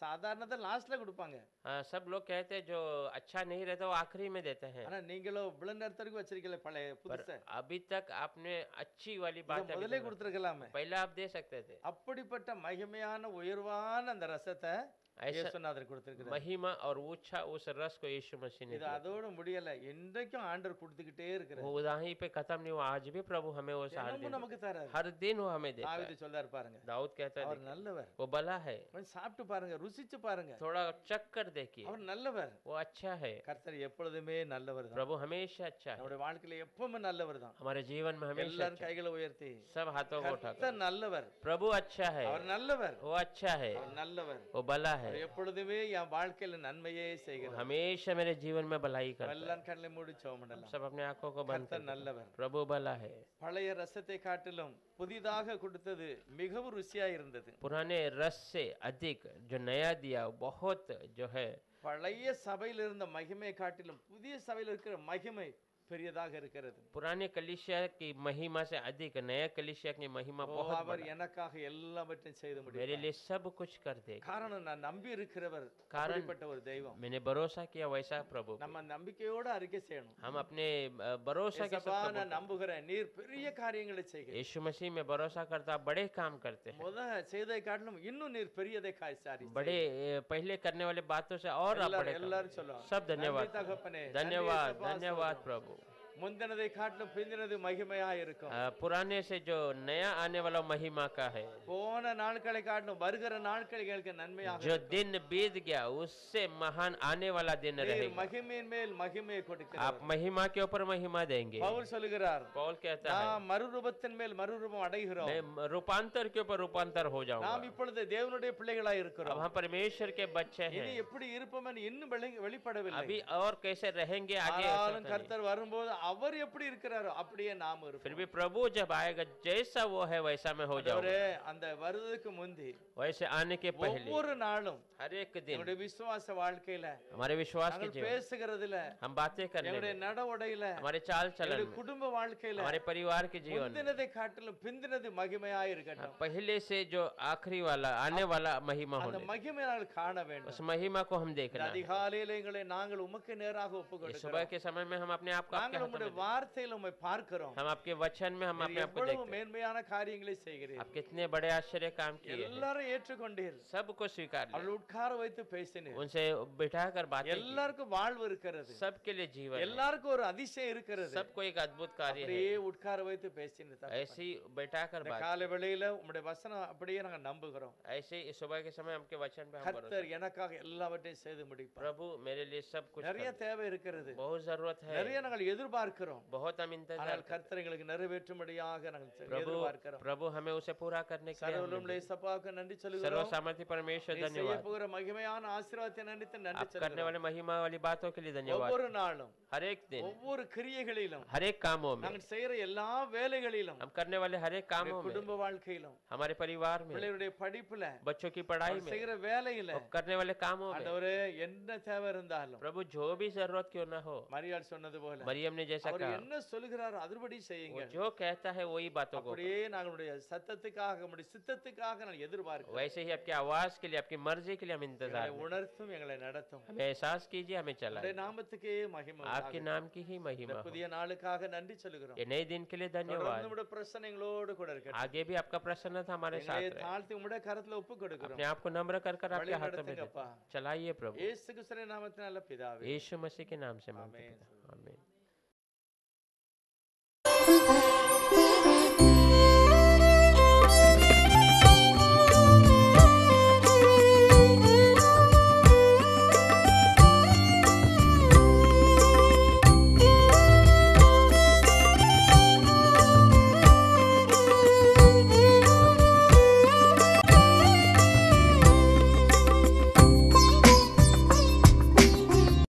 சாதாரணத்தை லாஸ்ட்ல கொடுப்பாங்க. हाँ, सब लोग कहते हैं जो अच्छा नहीं रहता वो आखिरी में देते हैं। ஆனா நீங்களும் இவ்வளவு நேரத்துக்கு வச்சிருக்கீங்களே பழைய पर புதுசை, अभी तक आपने अच्छी वाली இதை बात முதல்ல கொடுத்துருக்கலாமே. पहले आप दे सकते थे। அப்படிப்பட்ட மகிமையான உயர்வான அந்த ரசத்தை ऐसा இயேசுநாதர் கொடுத்திருக்கிறார். महिमा और ऊंचा उस रस को यीशु मसीह ने இது दिया। அதோட முடியல, என்றைக்கும் ஆண்டவர் கொடுத்துக்கிட்டே இருக்கிறார். वो वहीं पे खत्म नहीं हुआ, आज भी प्रभु हमें वो हर தினமும் दिन நமக்கு தராரு. हर दिन वो हमें देता தாவீது है। சொல்றாரு பாருங்க, दाऊद कहता है அவர் देखिए, நல்லவர், वो भला है, கொஞ்சம் சாப்பிட்டு பாருங்க, ருசிச்சு பாருங்க, थोड़ा चख कर देखिए, அவர் நல்லவர். वो अच्छा है। கர்த்தர் எப்பொழுதுமே நல்லவர் தான். प्रभु हमेशा अच्छा है, நம்முடைய வாழ்க்கையில எப்பவுமே நல்லவர் தான். हमारे जीवन में हमेशा எல்லாரும் अच्छा है। கைகளை உயர்த்தி, सब हाथों को கர்த்தர் उठाकर நல்லவர், प्रभु अच्छा है, அவர் நல்லவர், वो अच्छा है, அவர் நல்லவர், वो भला है, அவர் எப்பொழுதுமே என் வாழ்க்கையில நன்மையே वो செய்கிறார். हमेशा मेरे जीवन में भलाई करता है। எல்லாரும் கண்களை மூடி ஜெபம் பண்ணலாம். सब अपने आंखों को बंद கர்த்தர் कर நல்லவர். प्रभु भला है। பழைய ரசத்தை காட்டிலும் புதிதாக கொடுத்தது மிகவும் ருசியா இருந்தது. पुराने रस से अधिक जो नया दिया वो बहुत जो है, பழைய சபையில் இருந்த மகிமை காட்டிலும் புதிய சபையில் இருக்கிற மகிமை பெரியதாக இருக்கிறது. पुराने कलीसिया की महिमा से अधिक नया कलीसिया की महिमा ஓ, बहुत அவர் बड़ा। எனக்காக எல்லாவற்றையும் செய்து मेरे முடிப்பார். लिए सब कुछ कर देगा, காரணம் நான் நம்பி இருக்கிறவர் कारण அப்படிப்பட்ட ஒரு தெய்வம். मैंने भरोसा किया वैसा प्रभु। நம்ம நம்பிக்கையோட அறிக்கை செய்யணும். हम अपने भरोसा के ஏசப்பா, साथ நான் நம்புகிறேன், நீர் பெரிய காரியங்களை செய்கிறீர். यीशु मसीह में भरोसा करता बड़े काम करते हैं, முத செய்ததை காட்டிலும் இன்னும் நீர் பெரியதை காய்ச்சாரி. बड़े पहले करने वाले बातों से और आप बड़े काम எல்லாரும் करें। சொல்லுவாங்க, सब धन्यवाद, நன்றி தகப்பனே, धन्यवाद, நன்றி ஏசப்பா, धन्यवाद ஸ்தோத்திரம். प्रभु। முந்தினதை காட்டிலும் பிந்தினது மகிமையா இருக்கும். पुराने से जो नया आने वाला महिमा का है, போன நாட்களை காட்டிலும் வருகிற நாட்கள் எங்களுக்கு நன்மையாக जो दिन बीत गया उससे महान आने वाला दिन நீர் रहेगा। மகிமையின் மேல் மகிமையை आप கொடுக்கிறார். महिमा के ऊपर महिमा देंगे। பவுல் சொல்லுகிறார், पौल कहता है நாம் மறுரூபத்தின் மேல் மறுரூபம் அடைகிறோம். मैं रूपांतर के ऊपर रूपांतर हो நாம் जाऊंगा। இப்பொழுது தேவனுடைய பிள்ளைகளாய் अब இருக்கிறோம். हम परमेश्वर के बच्चे இனி हैं। எப்படி இருப்போம் என்று இன்னும் வெளிப்படவில்லை. अभी और कैसे रहेंगे आगे ऐसा ஆனாலும் नहीं। கர்த்தர் வரும்போது அவர் எப்படி இருக்கிறாரோ அப்படியே நாம் फिर இருப்போம். भी प्रभु जब आएगा जैसा वो है वैसा मैं हो जाऊंगा। ஆண்டவரே, அந்த வருவதற்கு முந்தி वैसे आने के पहले ஒவ்வொரு நாளும் हर एक दिन என்னுடைய விசுவாச வாழ்க்கையில हमारे विश्वास के நாங்கள் जीवन, பேசுகிறதுல हम बातें करने என்னுடைய में, நடவடையில हमारे चाल चलन என்னுடைய में, குடும்ப வாழ்க்கையில हमारे परिवार के जीवन में, முந்தினதை காட்டிலும் பிந்தினது மகிமையாய் இருக்கட்டும். पहले से जो आखिरी वाला आने वाला महिमा அந்த होने, மகிமையை நாங்கள் காண வேண்டும். उस महिमा को हम இந்த देखना है। அதிகாலையில எங்களை நாங்கள் உமக்கு நேராக इस ஒப்புக்கொடுக்கிறோம். सुबह के समय में हम अपने आप को आपके நாங்கள் हाथों உம்முடைய में दें। வார்த்தையில உம்மை பார்க்கிறோம். हम आपके वचन में हम अपने நீர் आप को எவ்வளவு देखते हैं। மேன்மையான காரியங்களை செய்கிறீர். आप कितने बड़े आश्चर्य काम किए हैं। எல்லாரும் ஏற்றுக்கொண்டீர். सबको स्वीकार लिया, அவர்கள் उட்கார வைத்து பேசினீர். उनसे बिठाकर बातें की। எல்லாருக்கும் வாழ்வு இருக்கிறது. सबके लिए जीवन है, எல்லாருக்கும் ஒரு அதிசயம் இருக்கிறது. सबको एक अद्भुत कार्य है। அப்படியே உட்கார வைத்து பேசினீர் தகப்பனே. ऐसे ही बैठाकर இந்த बात, காலை வேளையில உம்முடைய வசனம் அப்படியே நாங்க நம்புகிறோம். ऐसे ही इस सुबह के समय हमके वचन पे हम भरोसा। கர்த்தர் எனக்காக எல்லாவற்றையும் செய்து முடிப்பார். प्रभु मेरे लिए सब कुछ நிறைய कर- தேவை இருக்கிறது. बहुत जरूरत है, நிறைய நாங்கள் எதிர்பார்க்கிறோம். बहुत हम इंतजार ஆனால் करते கர்த்தர் எங்களுக்கு நிறைவேற்றும்படியாக நாங்கள் हैं। प्रभु எதிர்பார்க்கிறோம். प्रभु हमें उसे पूरा करने के लिए சர்வவல்லமையுள்ள இயேசுவுக்கு நன்றி சொல்லுகிறோம். सर्वसामर्थ्य परमेश्वर நீர் செய்ய धन्यवाद। போகிற மகிமையான ஆசீர்வாதத்தை நினைத்து நன்றி आप करने சொல்லுகிறோம். वाले महिमा वाली बातों के लिए धन्यवाद। ஒவ்வொரு நாளும் हर एक दिन, ஒவ்வொரு கிரியைகளிலும் हर एक कामों में, நாங்கள் செய்யற எல்லா வேலைகளிலும் हम करने वाले हर एक कामों में, குடும்ப வாழ்க்கையிலும் हमारे परिवार में, பிள்ளைகளுடைய படிப்புல बच्चों की पढ़ाई में, செய்யற வேலையில और करने वाले कामों में, ஆண்டவரே என்ன தேவை இருந்தாலும் प्रभु जो भी जरूरत क्यों ना हो, மரியாள் சொன்னது போல मरियम ने जैसा அவர் कहा, என்ன சொல்லுகிறாரோ அதுபடி वो செய்யுங்க. जो कहता है वही बातों को, அப்படியே நாங்களுடைய சத்தத்துக்காக நம்முடைய சித்தத்துக்காக நான் எதிர்பார்க்கிறோம். वैसे ही आपकी आवाज के लिए, आपकी मर्जी के लिए हम इंतजार எங்களை में। உணர்த்தும், எங்களை நடத்தும். हमें एहसास कीजिए, हमें உம்முடைய चलाइए। நாமத்துக்கே மகிமை आपके உண்டாகட்டும். नाम की ही இந்த महिमा हो। புதிய நாளுக்காக நன்றி சொல்லுகிறோம். ये नए दिन के लिए தொடர்ந்து धन्यवाद। நம்முடைய பிரசன்னம் எங்களோடு கூட இருக்கட்டும். आगे भी आपका प्रसन्नता हमारे साथ எங்களை रहे। தாழ்த்தி உம்முடைய கரத்துல ஒப்பு கொடுக்கிறோம். अपने आप को नम्र कर कर வழி आपके हाथों में நடத்துங்கப்பா. देते। चलाइए प्रभु, இயேசு கிறிஸ்துவின் நாமத்தினால பிதாவே. यीशु मसीह के नाम से मांगते आमीन। हैं।